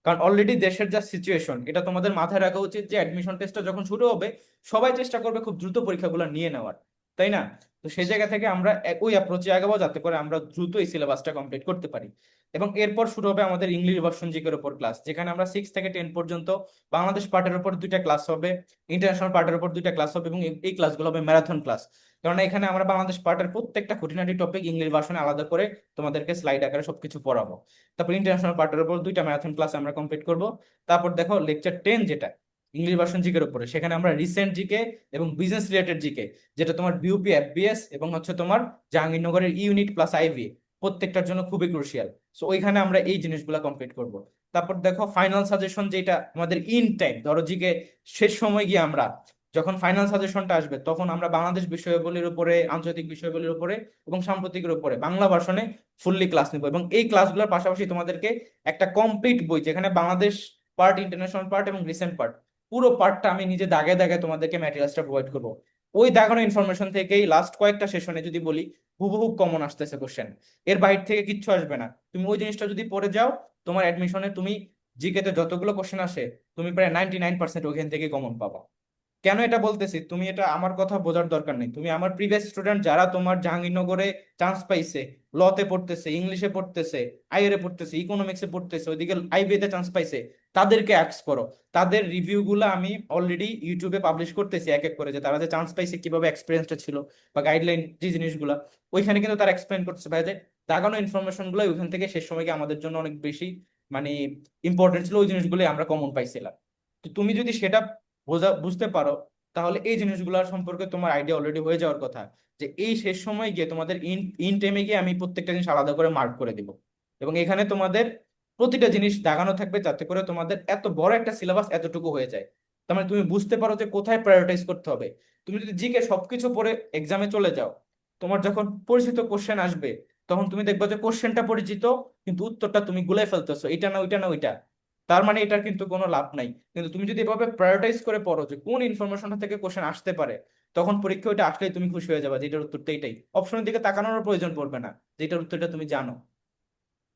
কারণ অলরেডি দেশের যা সিচুয়েশন, এটা তোমাদের মাথায় রাখা উচিত যে অ্যাডমিশন টেস্টটা যখন শুরু হবে সবাই চেষ্টা করবে খুব দ্রুত পরীক্ষাগুলো নিয়ে নেওয়ার, তাই না? তো সেই জায়গা থেকে আমরা ওই অ্যাপ্রোচে আগাবো যাতে করে আমরা দ্রুত এই সিলেবাসটা কমপ্লিট করতে পারি। এবং এরপর শুরু হবে আমাদের ইংলিশ ভার্সন জিকের উপর ক্লাস, যেখানে আমরা 6 থেকে 10 পর্যন্ত বাংলাদেশ পার্টের উপর 2টা ক্লাস হবে, ইন্টারন্যাশনাল পার্টের উপর 2টা ক্লাস হবে, এবং এই ক্লাসগুলো হবে ম্যারাথন ক্লাস। কারণ এখানে আমরা বাংলাদেশ পার্টের প্রত্যেকটা খুঁটিনাটি টপিক ইংলিশ ভার্সনে আলাদা করে তোমাদেরকে স্লাইড আকারে সবকিছু পড়াবো। তারপর ইন্টারন্যাশনাল পার্টের উপর 2টা ম্যারাথন ক্লাস আমরা কমপ্লিট করব। তারপর দেখো লেকচার 10 যেটা ইংলিশ ভার্সন জিকের উপরে, সেখানে আমরা রিসেন্ট জিকে এবং বিজনেস রিলেটেড জিকে, যেটা তোমার বিউপি, এফবিএস এবং হচ্ছে তোমার জাহাঙ্গীরনগরের ইউনিট প্লাস আইভি প্রত্যেকটার জন্য খুবই ক্রুশিয়াল। সো ওইখানে আমরা এই জিনিসগুলো কমপ্লিট করব। তারপর দেখো ফাইনাল সাজেশন, যেটা আমাদের ইন টাইম, ধরো জিকে শেষ সময় গিয়ে আমরা যখন ফাইনাল সাজেশনটা আসবে তখন আমরা বাংলাদেশ বিষয়াবলীর উপরে, আন্তর্জাতিক বিষয়াবলীর উপরে এবং সাম্প্রতিকের উপরে বাংলা ভার্সনে ফুললি ক্লাস নিব। এবং এই ক্লাসগুলোর পাশাপাশি তোমাদেরকে একটা কমপ্লিট বই, যেখানে বাংলাদেশ পার্ট, ইন্টারন্যাশনাল পার্ট এবং রিসেন্ট পার্ট, পুরো পার্টটা আমি নিজে দাগে দাগে তোমাদেরকে ম্যাটেরিয়ালসটা প্রোভাইড করবো। ওই দাগানো ইনফরমেশন থেকেই লাস্ট কয়েকটা সেশনে যদি বলি হুবহু কমন আসতেছে কোশ্চেন, এর বাইরে থেকে কিচ্ছু আসবে না। তুমি ওই জিনিসটা যদি পড়ে যাও, তোমার অ্যাডমিশনে তুমি জিকে তে যতগুলো কোশ্চেন আসে তুমি প্রায় 99% ওখান থেকে কমন পাবা। কেন এটা বলতেছি, তুমি এটা আমার কথা বোঝার দরকার নেই, তুমি আমার প্রিভিয়াস স্টুডেন্ট যারা তোমার জাহাঙ্গীরনগরে চান্স পাইছে, লতে পড়তেছে, ইংলিশে পড়তেছে, আইএর পড়তেছে, ইকোনমিক্সে পড়তেছে, ওইদিকে আইবিএ তে চান্স পাইছে, তাদেরকে অ্যাক্স করো। তাদের রিভিউ গুলো আমি অলরেডি ইউটিউবে পাবলিশ করতেছি এক এক করে, যে তারা যে চান্স পাইছে কিভাবে এক্সপিরিয়েন্সটা ছিল বা গাইডলাইন যে জিনিসগুলা, ওইখানে কিন্তু তারা এক্সপ্লেন করতেছে ভাই যে দাগানো ইনফরমেশন গুলো ওইখান থেকে শেষ সময় গিয়ে আমাদের জন্য অনেক বেশি মানে ইম্পর্টেন্ট ছিল, ওই জিনিসগুলো আমরা কমন পাইছিলাম। তো তুমি যদি সেটা বুঝতে পারো, তাহলে এই জিনিসগুলোর সম্পর্কে তোমার আইডিয়া অলরেডি হয়ে যাওয়ার কথা যে এই শেষ সময় গিয়ে তোমাদের ইন ইন টাইমে গিয়ে আমি প্রত্যেকটা জিনিস আলাদা করে মার্ক করে দিব। এবং এখানে তোমাদের প্রতিটা জিনিস দাগানো থাকবে যাতে করে তোমাদের এত বড় একটা সিলেবাস এতটুকু হয়ে যায়। তার মানে তুমি বুঝতে পারো যে কোথায় প্রায়োরিটাইজ করতে হবে। তুমি যদি জিকে সবকিছু পড়ে এক্সামে চলে যাও, তোমার যখন পরিচিত কোশ্চেন আসবে তখন তুমি দেখবে যে কোশ্চেনটা পরিচিত কিন্তু উত্তরটা তুমি গুলাই ফেলতেছো, এটা না ওইটা না ওইটা। তার মানে এটার কিন্তু কোনো লাভ নাই। কিন্তু তুমি যদি এভাবে প্রায়োরিটাইজ করে পড়ো যে কোন ইনফরমেশনটা থেকে কোশ্চেন আসতে পারে, তখন পরীক্ষা ওইটা আসলেই তুমি খুশি হয়ে যাবে যে এটার উত্তরটা এটাই, অপশনের দিকে তাকানোর প্রয়োজন পড়বে না, যে এটার উত্তরটা তুমি জানো।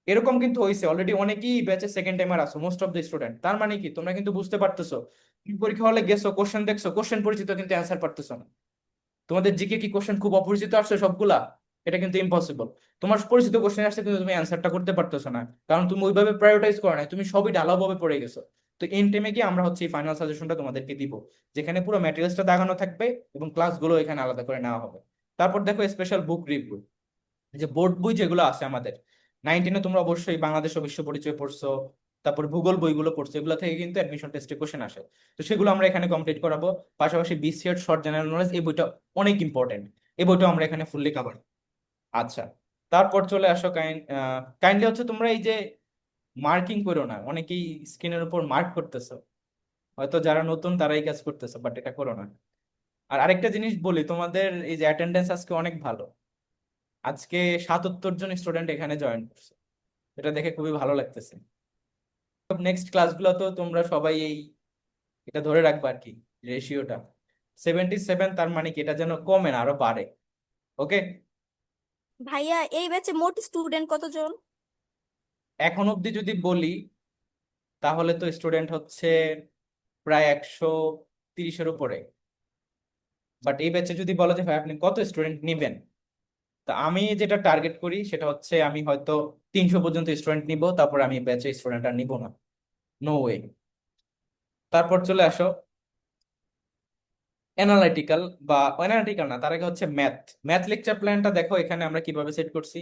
এরকম কিন্তু হয়েছে অলরেডি, অনেকেই ব্যাচে সেকেন্ড টাইমার আসো, মোস্ট অফ দ্য স্টুডেন্ট। তার মানে কি তোমরা কিন্তু বুঝতে পারতেছো, তুমি পরীক্ষা হলে গেছো, কোশ্চেন দেখছো, কোশ্চেন পরিচিত কিন্তু অ্যান্সার পারতেছো না। তোমাদের জিকে কি কোশ্চেন খুব অপরিচিত আসছে সবগুলা? এটা কিন্তু ইম্পসিবল। তোমার পরিচিত কোশ্চেন আসছে কিন্তু তুমি অ্যান্সারটা করতে পারতেছো না, কারণ তুমি ওইভাবে প্রায়োরিটাইজ করো না, তুমি সবই ঢালাও ভাবে পড়ে গেছো। তো এন টাইমে গিয়ে আমরা হচ্ছে এই ফাইনাল সাজেশনটা তোমাদেরকে দিব, যেখানে পুরো ম্যাটেরিয়ালসটা দাগানো থাকবে এবং ক্লাসগুলো এখানে আলাদা করে নেওয়া হবে। তারপর দেখো স্পেশাল বুক রিভিউ, যে বোর্ড বই যেগুলো আছে আমাদের 19-এ, তোমরা অবশ্যই বাংলাদেশ ও বিশ্ব পরিচয় পড়ছো, তারপর ভূগোল বইগুলো পড়ছো, এগুলো থেকে কিন্তু অ্যাডমিশন টেস্টে কোশ্চেন আসে। তো সেগুলো আমরা এখানে কমপ্লিট করাবো। পাশাপাশি বিসিএড শর্ট জেনারেল নলেজ, এই বইটা অনেক ইম্পর্টেন্ট, এই বইটা আমরা এখানে ফুললি কভার। আচ্ছা, তারপর চলে আসো কাইন্ডলি হচ্ছে তোমরা এই যে মার্কিং করো না, অনেকেই স্ক্রিনের উপর মার্ক করতেছো, হয়তো যারা নতুন তারাই কাজ করতেছো, বাট এটা করো না। আর আরেকটা জিনিস বলি, তোমাদের এই যে অ্যাটেন্ডেন্স আজকে অনেক ভালো, আজকে 77 জন স্টুডেন্ট এখানে জয়েন করছে, এটা দেখে খুবই ভালো লাগতেছে। নেক্সট ক্লাসগুলো তো তোমরা সবাই এটা ধরে রাখবা আর কি, রেশিওটা 77, তার মানে কি এটা যেন কমে না আরো বাড়ে। ওকে, ভাইয়া এই ব্যাচে মোট স্টুডেন্ট কতজন? এখন অব্দি যদি বলি তাহলে তো স্টুডেন্ট হচ্ছে প্রায় 130-এর উপরে। বাট এই ব্যাচে যদি বলো যে ভাই আপনি কত স্টুডেন্ট নিবেন, তা আমি যেটা টার্গেট করি সেটা হচ্ছে আমি হয়তো 300 পর্যন্ত স্টুডেন্ট নিব, তারপর আমি ব্যাচে স্টুডেন্ট আর নিব না, নো ওয়ে। তারপর চলে আসো অ্যানালিটিক্যাল, বা অ্যানালিটিক্যাল না, তার আগে হচ্ছে ম্যাথ। ম্যাথ লেকচার প্ল্যানটা দেখো এখানে আমরা কিভাবে সেট করছি।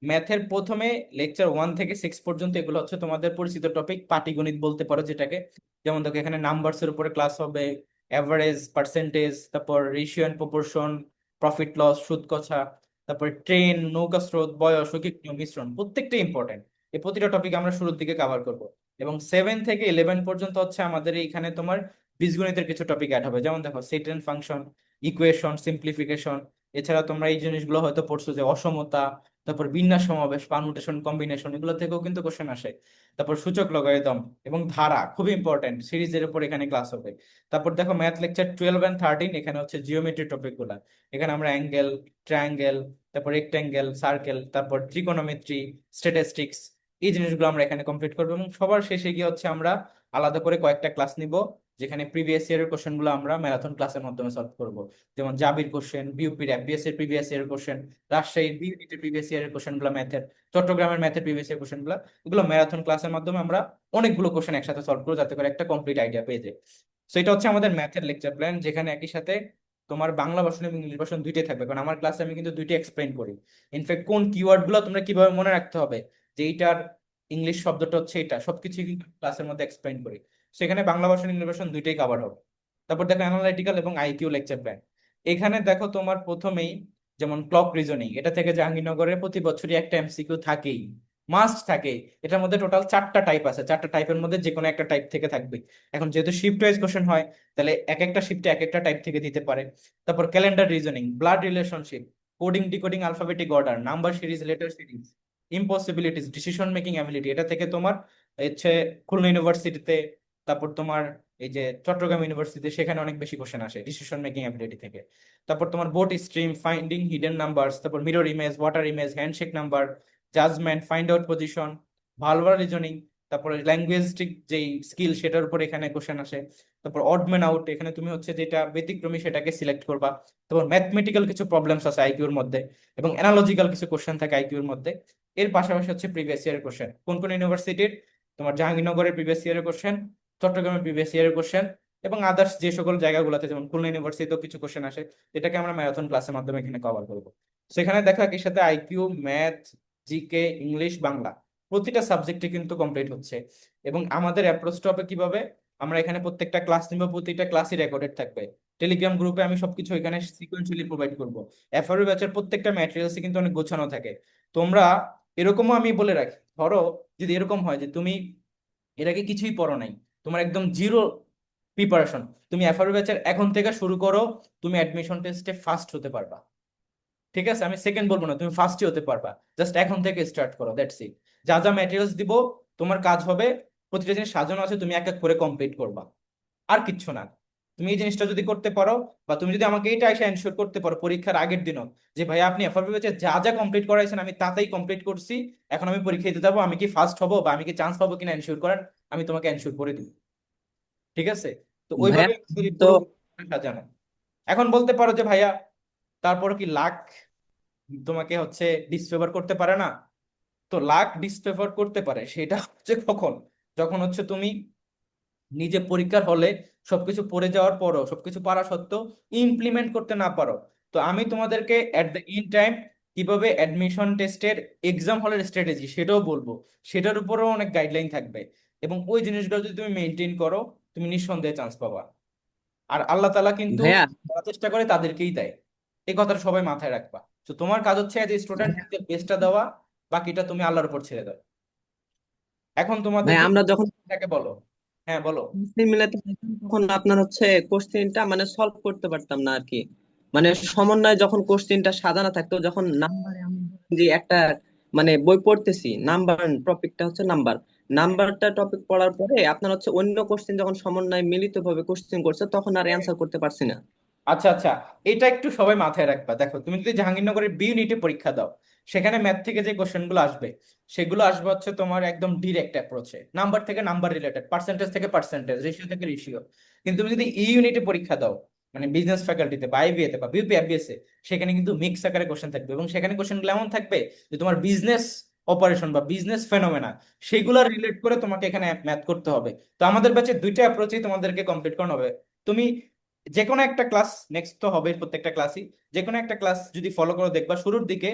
ম্যাথের প্রথমে লেকচার 1 থেকে 6 পর্যন্ত এগুলো হচ্ছে তোমাদের পরিচিত টপিক, পাটিগণিত বলতে পারো যেটাকে। যেমন দেখো এখানে নাম্বারস এর উপরে ক্লাস হবে, অ্যাভারেজ, পার্সেন্টেজ, তারপর ratio and proportion, profit loss, সুদ কথা, তারপর ট্রেন, নৌকা স্রোত, বয়স, ঐকিক নিয়ম, মিশ্রণ, প্রত্যেকটা ইম্পর্টেন্ট। এই প্রতিটা টপিক আমরা শুরুর দিকে কভার করব। এবং 7 থেকে 11 পর্যন্ত হচ্ছে আমাদের এইখানে তোমার বীজগণিতের কিছু টপিক অ্যাড হবে, যেমন দেখো set and function, equation, simplification. এছাড়া তোমরা এই জিনিসগুলো হয়তো পড়ছো যে অসমতা, তারপর বিন্যাস সমাবেশ, পারমুটেশন, কম্বিনেশন, এগুলো থেকেও কিন্তু কোশ্চেন আসে। তারপর সূচক, লগারিদম এবং ধারা, খুবই ইম্পর্টেন্ট, সিরিজের উপর এখানে ক্লাস হবে। তারপর দেখো ম্যাথ লেকচার 12 and 13, এখানে হচ্ছে জিওমেট্রি টপিক গুলা। এখানে আমরা অ্যাঙ্গেল, ট্রায়াঙ্গেল, তারপর রেক্টাঙ্গেল, সার্কেল, তারপর ট্রিকোনোমেট্রি, স্ট্যাটিস্টিক্স, এই জিনিসগুলো আমরা এখানে কমপ্লিট করবো। এবং সবার শেষে গিয়ে হচ্ছে আমরা আলাদা করে কয়েকটা ক্লাস নিব, যেখানে প্রিভিয়াস ইয়ারের কোশ্চেন গুলো আমরা ম্যারাথন ক্লাসের মাধ্যমে সলভ করব। যেমন জাবির কোশ্চেন, বিউপির, এফবিএস এর প্রিভিয়াস ইয়ারের কোশ্চেন, রাজশাহীর বিইউটির প্রিভিয়াস ইয়ারের কোশ্চেন গুলো ম্যাথের, চট্টগ্রামের ম্যাথের প্রিভিয়াস ইয়ার কোশ্চেন গুলো, এগুলো ম্যারাথন ক্লাসের মাধ্যমে আমরা অনেকগুলো কোশ্চেন একসাথে সলভ করবো, যাতে করে একটা কমপ্লিট আইডিয়া পেয়ে যায়। সো এটা হচ্ছে আমাদের ম্যাথের লেকচার প্ল্যান, যেখানে একই সাথে তোমার বাংলা ভার্সন এবং ইংলিশ ভার্সন দুইটাই থাকবে, কারণ আমার ক্লাসে আমি কিন্তু দুইটাই এক্সপ্লেন করি। ইনফ্যাক্ট কোন কিওয়ার্ড গুলো তোমরা কিভাবে মনে রাখতে হবে, যে এইটার ইংলিশ শব্দটা হচ্ছে এটা, সবকিছু কিন্তু ক্লাসের মধ্যে এক্সপ্লেন করি। সেখানে বাংলা ভার্সন ইংলিশ ভার্সন দুইটাই কভার হবে। তারপর দেখো অ্যানালাইটিক্যাল এবং আইকিউ লেকচার প্ল্যান। এখানে দেখো তোমার প্রথমেই যেমন ক্লক রিজনিং, এটা থেকে জাহাঙ্গীরনগরের প্রতি বছরই একটা এমসিকিউ থাকেই, মাস্ট থাকে। এটার মধ্যে টোটাল 4টা টাইপ আছে, 4টা টাইপের মধ্যে যে কোনো একটা টাইপ থেকে থাকবে। এখন যেহেতু শিফট ওয়াইজ কোশ্চেন হয়, তাহলে এক একটা শিফটে এক একটা টাইপ থেকে দিতে পারে। তারপর calendar reasoning, blood relationship, coding decoding, alphabetic order, number series, letter series, impossibilities, decision making ability, এটা থেকে তোমার হচ্ছে খুলনা ইউনিভার্সিটিতে, তারপর তোমার এই যে চট্টগ্রাম ইউনিভার্সিটি, সেখানে অনেক বেশি কোশ্চেন আসে ডিসিশন মেকিং অ্যাবিলিটি থেকে। তারপর তোমার boat stream, finding hidden numbers, তারপর mirror image, water image, handshake number, judgement, find out position, ভালভার রিজনিং, তারপরে ল্যাঙ্গুয়েজটিক যেই স্কিল সেটার উপর এখানে কোশ্চেন আসে। তারপর অড ম্যান আউট, এখানে তুমি হচ্ছে যেটা ব্যতিক্রমী সেটাকে সিলেক্ট করবা। তারপর ম্যাথমেটিক্যাল কিছু প্রবলেমস আছে আইকিউর মধ্যে, এবং অ্যানালজিক্যাল কিছু কোশ্চেন থাকে আইকিউর মধ্যে। এর পাশাপাশি হচ্ছে প্রিভিয়াস ইয়ারের কোশ্চেন, কোন কোন ইউনিভার্সিটির, তোমার জাহাঙ্গীরনগরের প্রিভিয়াস ইয়ারের কোশ্চেন, চট্টগ্রামের প্রিভিয়াস ইয়ারের কোশ্চেন, এবং আদার্স যে সকল জায়গাগুলোতে, যেমন খুলনা ইউনিভার্সিটিতেও কিছু কোশ্চেন আসে, যেটাকে আমরা ম্যারাথন ক্লাসের মাধ্যমে এখানে কভার করবো। সেখানে দেখা একই সাথে IQ, math, GK, English, Bangla, প্রতিটা সাবজেক্টে কিন্তু কমপ্লিট হচ্ছে। এবং আমাদের অ্যাপ্রোচটা হবে কিভাবে, আমরা এখানে প্রত্যেকটা ক্লাস নিব, প্রতিটা ক্লাসই রেকর্ডেড থাকবে। টেলিগ্রাম গ্রুপে আমি সবকিছু এখানে সিকোয়েন্সিয়ালি প্রোভাইড করবো। এফআরইউ ব্যাচের প্রত্যেকটা ম্যাটেরিয়ালস কিন্তু অনেক গোছানো থাকে। তোমরা এরকমও আমি বলে রাখি, ধরো যদি এরকম হয় যে তুমি এর আগে কিছুই পড়ো নাই, তোমার একদম জিরো প্রিপারেশন, তুমি এফআরইউ ব্যাচের এখন থেকে শুরু করো, তুমি অ্যাডমিশন টেস্টে ফার্স্ট হতে পারবা। ঠিক আছে, আমি সেকেন্ড বলবো না, তুমি ফার্স্টই হতে পারবা, জাস্ট এখন থেকে স্টার্ট করো, দ্যাটস ইট। যা যা ম্যাটেরিয়ালস দিব, তোমার কাজ হবে প্রতিটা জিনিস সাজানো আছে, তুমি এক এক করে কমপ্লিট করবা, আর কিচ্ছু না। তুমি এই জিনিসটা যদি করতে পারো, বা তুমি যদি আমাকে এইটা এসে এনশিওর করতে পারো পরীক্ষার আগের দিনও, যে ভাই আপনি এফআরবি ব্যাচে যা যা কমপ্লিট করাইছেন আমি তাতেই কমপ্লিট করছি, এখন আমি পরীক্ষা দিতে যাবো, আমি কি ফার্স্ট হবো বা আমি কি চান্স পাবো কিনা এনশিওর করার, আমি তোমাকে এনশিওর করে দিব। ঠিক আছে, তো ভাইয়া ওইভাবে যদি তো পুরো সাজানো। এখন বলতে পারো যে ভাইয়া তারপর কি লাক তোমাকে হচ্ছে ডিসফেভার করতে পারে না? তো লাক ডিসফেভার করতে পারে, সেটা হচ্ছে কখন, যখন হচ্ছে তুমি নিজে পরীক্ষার হলে সবকিছু পড়ে যাওয়ার পরও সবকিছু পারা সত্ত্বেও ইমপ্লিমেন্ট করতে না পারো, তো আমি তোমাদেরকে এট দ্য ইন টাইম কিভাবে অ্যাডমিশন টেস্টের এক্সাম হলের স্ট্র্যাটেজি সেটাও বলবো, সেটার উপরেও অনেক গাইডলাইন থাকবে, এবং ওই জিনিসগুলো যদি তুমি মেনটেন করো তুমি নিঃসন্দেহে চান্স পাবা। আর আল্লাহ তাআলা কিন্তু ভাইয়া যারা চেষ্টা করে তাদেরকেই দেয়, এই কথাটা সবাই মাথায় রাখবা। তো তোমার কাজ হচ্ছে এজ স্টুডেন্ট বেস্টটা দেওয়া, বাকিটা তুমি আল্লাহর উপর ছেড়ে দাও। এখন তোমাদের ভাইয়া যে আমরা যখন এটাকে বলো। হ্যাঁ বলো। মুসলিম মিলাতে যেতাম, তখন আপনার হচ্ছে কোশ্চেনটা মানে সলভ করতে পারতাম না আর কি। মানে সমন্বয়ে যখন কোশ্চেনটা সাজানো থাকতো, যখন নাম্বারে আমি যে একটা মানে বই পড়তেছি, নাম্বার টপিকটা হচ্ছে নাম্বারটা টপিক পড়ার পরে আপনার হচ্ছে অন্য কোশ্চেন যখন সমন্বয়ে মিলিত ভাবে কোশ্চেন করছে, তখন আর অ্যান্সার করতে পারছি না। আচ্ছা আচ্ছা, এটা একটু সবাই মাথায় রাখবা। দেখো তুমি যদি জাহাঙ্গীরনগরের বি ইউনিটে পরীক্ষা দাও, সেখানে ম্যাথ থেকে যে কোশ্চেনগুলো আসবে সেগুলো আসবে হচ্ছে তোমার একদম ডিরেক্ট অ্যাপ্রোচে, নাম্বার থেকে নাম্বার রিলেটেড, পার্সেন্টেজ থেকে পার্সেন্টেজ, রেশিও থেকে রেশিও। কিন্তু তুমি যদি ই ইউনিটে পরীক্ষা দাও, মানে বিজনেস ফ্যাকাল্টিতে বা আইবিএ তে বা বিউপি এফবিএস এ, সেখানে কিন্তু মিক্স আকারে কোশ্চেন থাকবে, এবং সেখানে কোশ্চেনগুলো এমন থাকবে যে তোমার বিজনেস অপারেশন বা বিজনেস ফেনোমেনা সেগুলো রিলেট করে তোমাকে এখানে ম্যাথ করতে হবে। তো আমাদের ব্যাচে দুইটা অ্যাপ্রোচেই তোমাদেরকে কমপ্লিট করানো হবে। তুমি যে কোনো একটা ক্লাস, নেক্সট তো হবে প্রত্যেকটা ক্লাসই, যে কোনো একটা ক্লাস যদি ফলো করো দেখবা শুরুর দিকে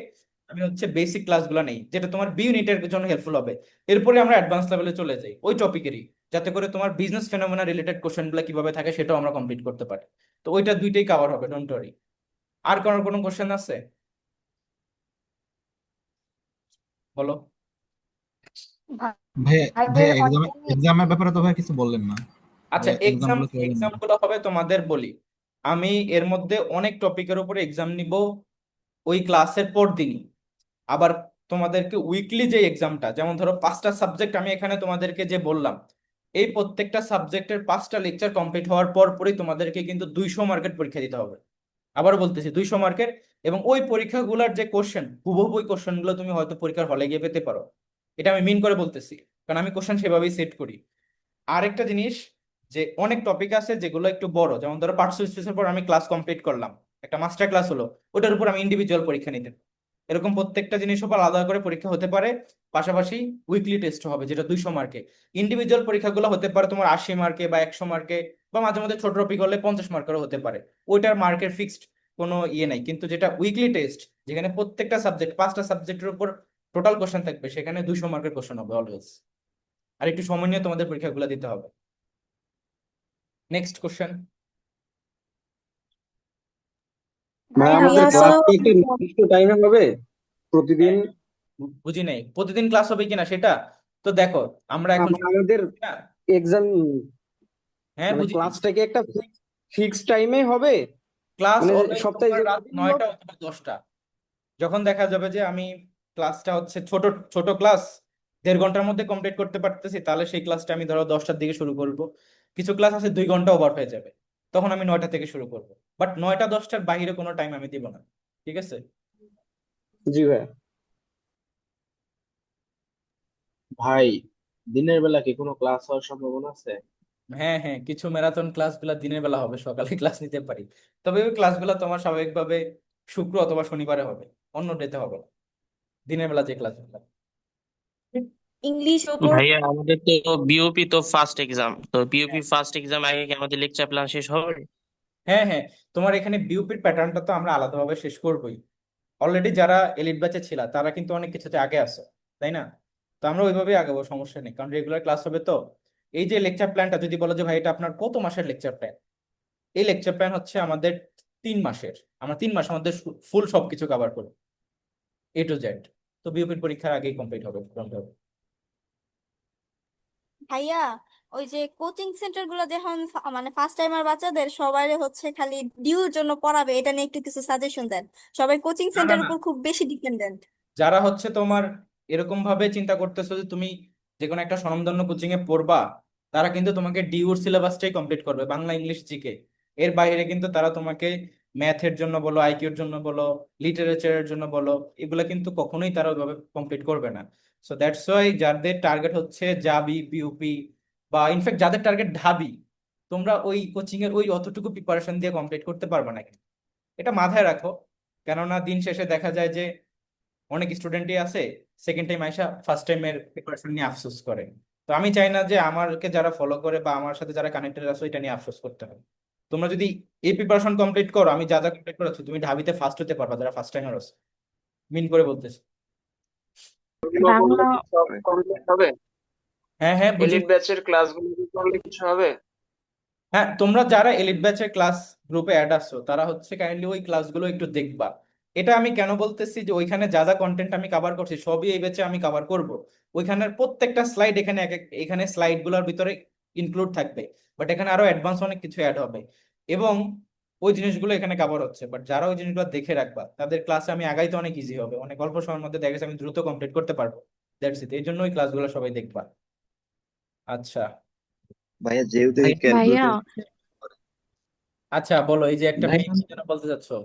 আমি হচ্ছে বেসিক ক্লাসগুলো নেই, যেটা তোমার বি ইউনিটের জন্য হেল্পফুল হবে। এরপরে আমরা অ্যাডভান্স লেভেলে চলে যাই ওই টপিকেরই, যাতে করে তোমার বিজনেস ফেনোমেনা রিলেটেড কোশ্চেনগুলো কিভাবে থাকে সেটাও আমরা কমপ্লিট করতে পারি। তো ওইটা দুইটাই কভার হবে, ডোন্ট ওয়ারি। আর কোনো কোশ্চেন আছে বলো। ভাইয়া ভাইয়া ভাইয়া এক্সামে অনেক এক্সামের ব্যাপারে তো ভাই কিছু বললেন না, আচ্ছা, এক্সাম গুলো কিভাবে এক্সাম নেবেন? গুলো হবে তোমাদের বলি। আমি এর মধ্যে অনেক টপিকের উপরে এক্সাম নিব ওই ক্লাসের পর দিনই। আবার তোমাদেরকে উইকলি যে এক্সামটা, যেমন ধরো 5টা সাবজেক্ট আমি এখানে তোমাদেরকে যে বললাম, এই প্রত্যেকটা সাবজেক্টের 5টা লেকচার কমপ্লিট হওয়ার পর পরই তোমাদেরকে কিন্তু 200 মার্কের পরীক্ষা দিতে হবে। আবারও বলতেছি 200 মার্কের, এবং ওই পরীক্ষাগুলোর যে কোশ্চেন হুবহু ওই কোশ্চেনগুলো তুমি হয়তো পরীক্ষার হলে গিয়ে পেতে পারো। এটা আমি মিন করে বলতেছি, কারণ আমি কোশ্চেন সেভাবেই সেট করি। আরেকটা জিনিস, যে অনেক টপিক আছে যেগুলো একটু বড়, যেমন ধরো পার্টস স্পেসের পর আমি ক্লাস কমপ্লিট করলাম, একটা মাস্টার ক্লাস হলো, ওটার উপর আমি ইন্ডিভিজুয়াল পরীক্ষা নিতে পারি। এরকম প্রত্যেকটা জিনিস উপর আলাদা করে পরীক্ষা হতে পারে। পাশাপাশি উইকলি টেস্ট হবে যেটা 200 মার্কে। ইন্ডিভিজুয়াল পরীক্ষাগুলো হতে পারে তোমার 80 মার্কে বা 100 মার্কে, বা মাঝে মধ্যে ছোট টপিক হলে 50 মার্কেরও হতে পারে। ওইটার মার্কের ফিক্সড কোনো ইয়ে নাই, কিন্তু যেটা উইকলি টেস্ট, যেখানে প্রত্যেকটা সাবজেক্ট 5টা সাবজেক্টের উপর টোটাল কোশ্চেন থাকবে, সেখানে 200 মার্কের কোশ্চেন হবে অলওয়েজ। আর একটু সময় নিয়ে তোমাদের পরীক্ষাগুলো দিতে হবে। Next question. ভাই ভাইয়া আমাদের ক্লাস কি একটা আসসালামু নির্দিষ্ট টাইমে হবে প্রতিদিন? বুঝি নাই প্রতিদিন ক্লাস হবে কিনা সেটা। তো দেখো আমরা না, এখন মানে আমাদের না, এক্সাম হ্যাঁ মানে বুঝি। ক্লাসটা কি একটা ফিক্স টাইমে হবে? ক্লাস মানে অলওয়েজ সপ্তাহে তোমার যে রাত দিনই হোক? 9টা অথবা 10টা। যখন দেখা যাবে যে আমি ক্লাসটা হচ্ছে ছোট ছোট ক্লাস 1.5 ঘন্টার মধ্যে কমপ্লিট করতে পারতেছি, তাহলে সেই ক্লাসটা আমি ধরো 10টার দিকে শুরু করব। কিছু ক্লাস আছে 2 ঘন্টা ওভার হয়ে যাবে, তখন আমি 9টা থেকে শুরু করব। বাট 9টা 10টার বাইরে কোনো টাইম আমি দিব না, ঠিক আছে? জি ভাই। ভাই, দিনের বেলা কি কোনো ক্লাস হওয়ার সম্ভাবনা আছে? হ্যাঁ হ্যাঁ, কিছু ম্যারাথন ক্লাসগুলো দিনের বেলা হবে, সকালে ক্লাস নিতে পারি। তবে ওই ক্লাসগুলো তোমার স্বাভাবিকভাবে শুক্র অথবা শনিবারে হবে, অন্য ডেতে হবে না, দিনের বেলা যে ক্লাসগুলো। ইংলিশ ওপর। ভাইয়া আমাদের তো বিওপি তো ফার্স্ট এক্সাম, তো বিওপি ফার্স্ট এক্সাম আগে কি আমাদের লেকচার প্ল্যান শেষ হবে? হ্যাঁ হ্যাঁ, তোমার এখানে বিউপির প্যাটার্নটা তো আমরা আলাদাভাবে শেষ করবোই। অলরেডি যারা এলিট ব্যাচে ছিল তারা কিন্তু অনেক কিছুতে আগে আছে, তাই না? তো আমরা ওইভাবেই আগাবো, সমস্যা নেই, কারণ রেগুলার ক্লাস হবে তো। এই যে লেকচার প্ল্যানটা, যদি বলো যে ভাই এটা আপনার কত মাসের লেকচার প্ল্যান, এই লেকচার প্ল্যান হচ্ছে আমাদের 3 মাসের। আমরা 3 মাসের মধ্যে ফুল সবকিছু কভার করবো, A to Z। তো বিউপির পরীক্ষার আগেই কমপ্লিট হবে মোটামুটি হবে। ভাইয়া ওই যে কোচিং সেন্টার গুলো যখন মানে ফার্স্ট টাইমার বাচ্চাদের সবাই হচ্ছে খালি ডিউর জন্য পড়াবে, এটা নিয়ে একটু কিছু সাজেশন দেন। সবাই কোচিং না না সেন্টারের না, উপর খুব বেশি ডিপেন্ডেন্ট। যারা হচ্ছে তোমার এরকম ভাবে চিন্তা করতেছো যে তুমি যে কোনো একটা স্বনামধন্য কোচিং এ পড়বা, তারা কিন্তু তোমাকে ডিউর সিলেবাসটাই কমপ্লিট করবে, বাংলা ইংলিশ জিকে। এর বাইরে কিন্তু তারা তোমাকে ম্যাথের জন্য বলো, আইকিউর জন্য বলো, লিটারেচারের জন্য বলো, এগুলা কিন্তু কখনোই তারা ওইভাবে কমপ্লিট করবে না। সো দ্যাটস ওয়াই যাদের টার্গেট হচ্ছে জাবি, বিউপি, বা ইনফ্যাক্ট যাদের টার্গেট ঢাবি, তোমরা ওই কোচিং এর ওই অতটুকু প্রিপারেশন দিয়ে কমপ্লিট করতে পারবে না কিন্তু। এটা মাথায় রাখো, কেননা দিন শেষে দেখা যায় যে অনেক স্টুডেন্টই আছে সেকেন্ড টাইম আইসা ফার্স্ট টাইমের প্রিপারেশন নিয়ে আফসোস করে। তো আমি চাই না যে আমাকে যারা ফলো করে বা আমার সাথে যারা কানেক্টেড আছে এটা নিয়ে আফসোস করতে হবে। তোমরা যদি এই প্রিপারেশন কমপ্লিট করো, আমি যা যা কমপ্লিট করেছো, তুমি ঢাবিতে ফার্স্ট হতে পারবা যারা ফার্স্ট টাইমার আছে, মিন করে বলতেছি। ওগুলো করলে বাংলা কি সব করলে হবে? হ্যাঁ হ্যাঁ বুঝি। এলিট ব্যাচের ক্লাসগুলো কি করলে কিছু হবে? হ্যাঁ, তোমরা যারা এলিট ব্যাচের ক্লাস গ্রুপে অ্যাড আসছো তারা হচ্ছে কাইন্ডলি ওই ক্লাসগুলো একটু দেখবা। এটা আমি কেন বলতেছি যে ওইখানে যা যা কন্টেন্ট আমি কভার করছি সবই এই ব্যাচে আমি কভার করব। ওইখানের প্রত্যেকটা স্লাইড এখানে এখানে স্লাইড গুলোর ভিতরে ইনক্লুড থাকবে, বাট এখানে আরো অ্যাডভান্স অনেক কিছু অ্যাড হবে এবং ওই জিনিসগুলো এখানে কভার হচ্ছে। বাট যারা ওই জিনিসগুলো দেখে রাখবা তাদের ক্লাসে আমি আগাইতে অনেক ইজি হবে, অনেক অল্প সময়ের মধ্যে দেখা গেছে আমি দ্রুত কমপ্লিট করতে পারবো। দ্যাটস ইট, এই জন্য ওই ক্লাসগুলো সবাই দেখবা। আচ্ছা ভাইয়া যেহেতু এই ভাইয়া ক্যালকুলেটর আচ্ছা বলো, এই যে একটা ভাই মেইন যেন বলতে চাচ্ছো।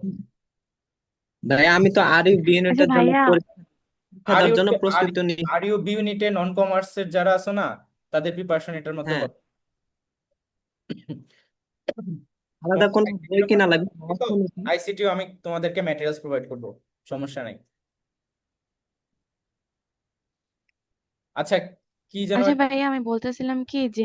আমি তো আরই বি আচ্ছা ইউনিটের জন্য ভাইয়া পরীক্ষা আর দেওয়ার ইউ জন্য আর প্রস্তুতি নিই। আর ইউ বি ইউনিটে নন কমার্সের যারা আছে না, তাদের প্রিপারেশন এটার মধ্যে হ্যাঁ, হবে। আলাদা কোনো বই কিনা লাগবে? আইসিটিও আমি তোমাদেরকে ম্যাটেরিয়ালস প্রোভাইড করব, সমস্যা নাই। আচ্ছা, কি যেন আচ্ছা ভাইয়া আমি বলতেছিলাম কি যে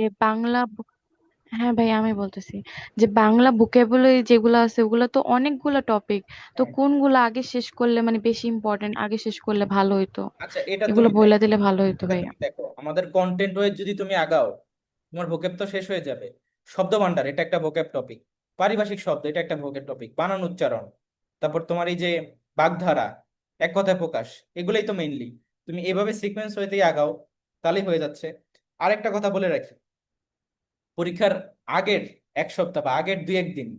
হ্যাঁ ভাইয়া আমি বলতেছি যে বাংলা ভোকাবুলারি যেগুলো আছে ওগুলো তো অনেকগুলো টপিক, তো কোনগুলো আগে শেষ করলে মানে বেশি ইম্পর্টেন্ট, আগে শেষ করলে ভালো হইতো, আচ্ছা এটা এগুলো তুমি বইলা দেখো, দিলে ভালো হইতো ভাইয়া। আমাদের কন্টেন্ট ওয়াইজ যদি তুমি আগাও তোমার ভোকেব তো শেষ হয়ে যাবে। শব্দ ভান্ডার এটা একটা ভোকেব টপিক, পারিভাষিক শব্দ এটা একটা ভোকেব টপিক, বানান উচ্চারণ, তারপর তোমার এই যে বাগধারা, এক কথায় প্রকাশ, এগুলোই তো মেইনলি। তুমি এভাবে সিকোয়েন্স হইতেই আগাও তাহলেই হয়ে যাচ্ছে। আরেকটা কথা বলে রাখি, পরীক্ষার আগের এক সপ্তাহ বা আগের দুই একদিন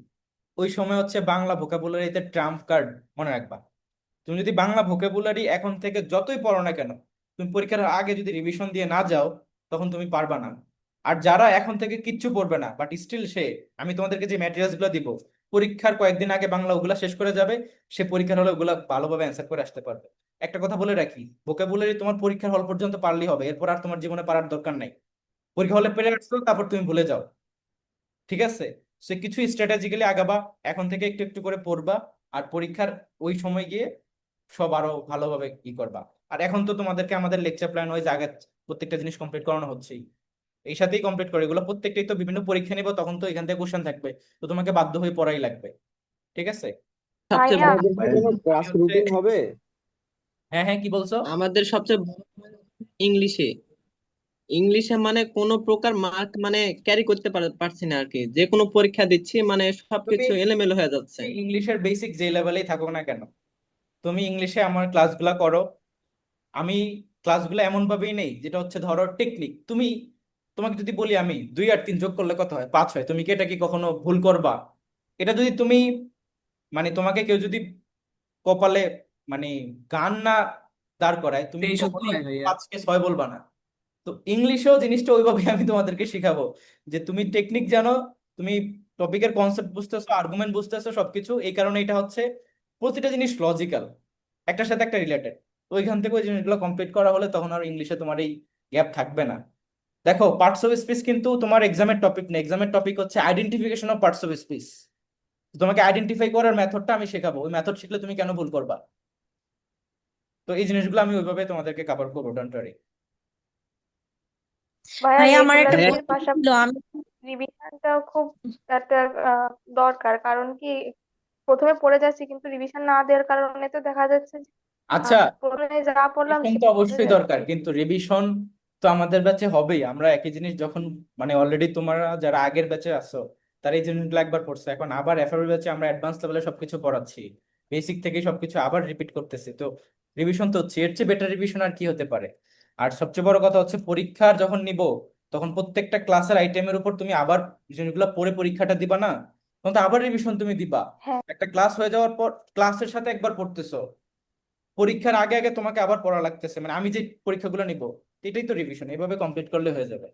ওই সময় হচ্ছে বাংলা ভোকাবুলারিতে ট্রাম্প কার্ড মনে রাখবা। তুমি যদি বাংলা ভোকাবুলারি এখন থেকে যতই পড়ো না কেন, তুমি পরীক্ষার আগে যদি রিভিশন দিয়ে না যাও তখন তুমি পারবা না। আর যারা এখন থেকে কিচ্ছু পড়বে না বাট স্টিল আমি তোমাদেরকে যে ম্যাটেরিয়ালস গুলো দিব, পরীক্ষার কয়েকদিন আগে বাংলা ওগুলা শেষ করে যাবে, সে পরীক্ষার হলে ওগুলা ভালোভাবে অ্যান্সার করে আসতে পারবে। একটা কথা বলে রাখি, ভোকাবুলারি তোমার পরীক্ষার হল পর্যন্ত পারলেই হবে, এরপর আর তোমার জীবনে পারার দরকার নাই। পরীক্ষা হলে পেরে আসছো তারপর তুমি ভুলে যাও, ঠিক আছে? সে কিছু স্ট্র্যাটেজিক্যালি আগাবা, এখন থেকে একটু একটু করে পড়বা, আর পরীক্ষার ওই সময় গিয়ে সব আরো ভালোভাবে করবা। আর এখন তো তোমাদেরকে আমাদের লেকচার প্ল্যান ওয়াইজ আগে প্রত্যেকটা জিনিস কমপ্লিট করানো হচ্ছেই, এই সাথেই কমপ্লিট করে এগুলো প্রত্যেকটাই তো বিভিন্ন পরীক্ষা নিব, তখন তো এখান থেকে কোশ্চেন থাকবে, তো তোমাকে বাধ্য হয়ে পড়াই লাগবে, ঠিক আছে? সবচেয়ে ভাইয়া বড় আমাদের কি কোনো আমি ক্লাস হচ্ছে, রুটিন হবে? হ্যাঁ হ্যাঁ কি বলছো? আমাদের সবচেয়ে বড় ইংলিশে ইংলিশে মানে কোনো প্রকার মার্ক মানে ক্যারি করতে পারছি না আর কি, যে কোনো পরীক্ষা দিচ্ছি মানে তুমি সবকিছু এলোমেলো হয়ে যাচ্ছে। ইংলিশের বেসিক যে লেভেলেই থাকো না কেন, তুমি ইংলিশে আমার ক্লাসগুলা করো। আমি ক্লাসগুলো এমন ভাবেই নেই যেটা হচ্ছে ধরো টেকনিক, তোমাকে যদি বলি আমি 2 আর 3 যোগ করলে কত হয়, 5 হয়, তুমি কি এটা কি কখনো ভুল করবা? এটা যদি তুমি মানে তোমাকে কেউ যদি কপালে মানে গান না দাঁড় করায়, তুমি এইসব তো কখনোই হয় ভাইয়া। 5 কে 6 বলবা না। তো ইংলিশেও জিনিসটা ওইভাবে আমি তোমাদেরকে শিখাবো যে তুমি টেকনিক জানো, তুমি টপিকের কনসেপ্ট বুঝতেছো, আর্গুমেন্ট বুঝতেছো, সবকিছু। এই কারণে এটা হচ্ছে প্রতিটা জিনিস লজিক্যাল, একটার সাথে একটা রিলেটেড। তো ওইখান থেকে ওই জিনিসগুলো কমপ্লিট করা হলে তখন আর ইংলিশে তোমার এই গ্যাপ থাকবে না। দেখো, পার্টস অফ স্পিচ কিন্তু তোমার এক্সামের টপিক না, এক্সামের টপিক হচ্ছে identification of parts of speech. তোমাকে আইডেন্টিফাই করার মেথডটা আমি শেখাবো, ওই মেথড শিখলে তুমি কেন ভুল করবা। তো এই জিনিসগুলো আমি ওইভাবে তোমাদেরকে কভার করবো, ডোন্ট ওয়ারি। ভাইয়া ভাইয়া আমার একটা ভাইয়া রেগুলারিটির প্রশ্ন ছিল, পাশাপাশি আমি রিভিশনটাও খুব একটা দরকার, কারণ কি প্রথমে পড়ে যাচ্ছি কিন্তু রিভিশন না দেওয়ার কারণে তো দেখা যাচ্ছে যে আচ্ছা, প্রথমে যা পড়লাম রিভিশন তো সেটা ভুলে অবশ্যই দরকার, যাচ্ছি। কিন্তু রিভিশন তো আমাদের ব্যাচে হবেই। আমরা একই জিনিস যখন মানে অলরেডি তোমরা যারা আগের ব্যাচে আছো তারা এই জিনিসগুলো একবার পড়ছো, এখন আবার এফআরবি ব্যাচে আমরা অ্যাডভান্স লেভেলে সবকিছু পড়াচ্ছি, বেসিক থেকে সবকিছু আবার রিপিট করতেছি। তো রিভিশন তো হচ্ছে, এর চেয়ে বেটার রিভিশন আর কি হতে পারে? আর সবচেয়ে বড় কথা হচ্ছে পরীক্ষার যখন নিব তখন প্রত্যেকটা ক্লাসের আইটেমের উপর তুমি আবার জিনিসগুলো পড়ে পরীক্ষাটা দিবা না, তখন তো আবার রিভিশন তুমি দিবা। হ্যাঁ একটা ক্লাস হয়ে যাওয়ার পর ক্লাসের সাথে একবার পড়তেছো, পরীক্ষার আগে আগে তোমাকে আবার পড়া লাগতেছে, মানে আমি যে পরীক্ষাগুলো নিব এটাই তো রিভিশন, এভাবে কমপ্লিট করলে হয়ে যাবে,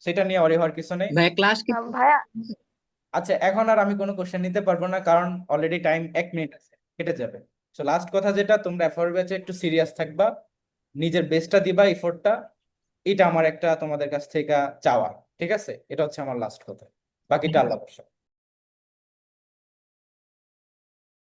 সেটা নিয়ে অরি হওয়ার কিছু নেই। ভাইয়া ক্লাস কি ভাইয়া আচ্ছা, এখন আর আমি কোনো কোশ্চেন নিতে পারবো না, কারণ অলরেডি টাইম 1 মিনিট আছে, কেটে যাবে। তো লাস্ট কথা যেটা, তোমরা এফোর্ট ব্যাচে একটু সিরিয়াস থাকবা, নিজের বেস্টটা দিবা, এফোর্টটা, এটা আমার একটা তোমাদের কাছ থেকে চাওয়া, ঠিক আছে? এটা হচ্ছে আমার লাস্ট কথা, বাকিটা আল্লাহ ভরসা।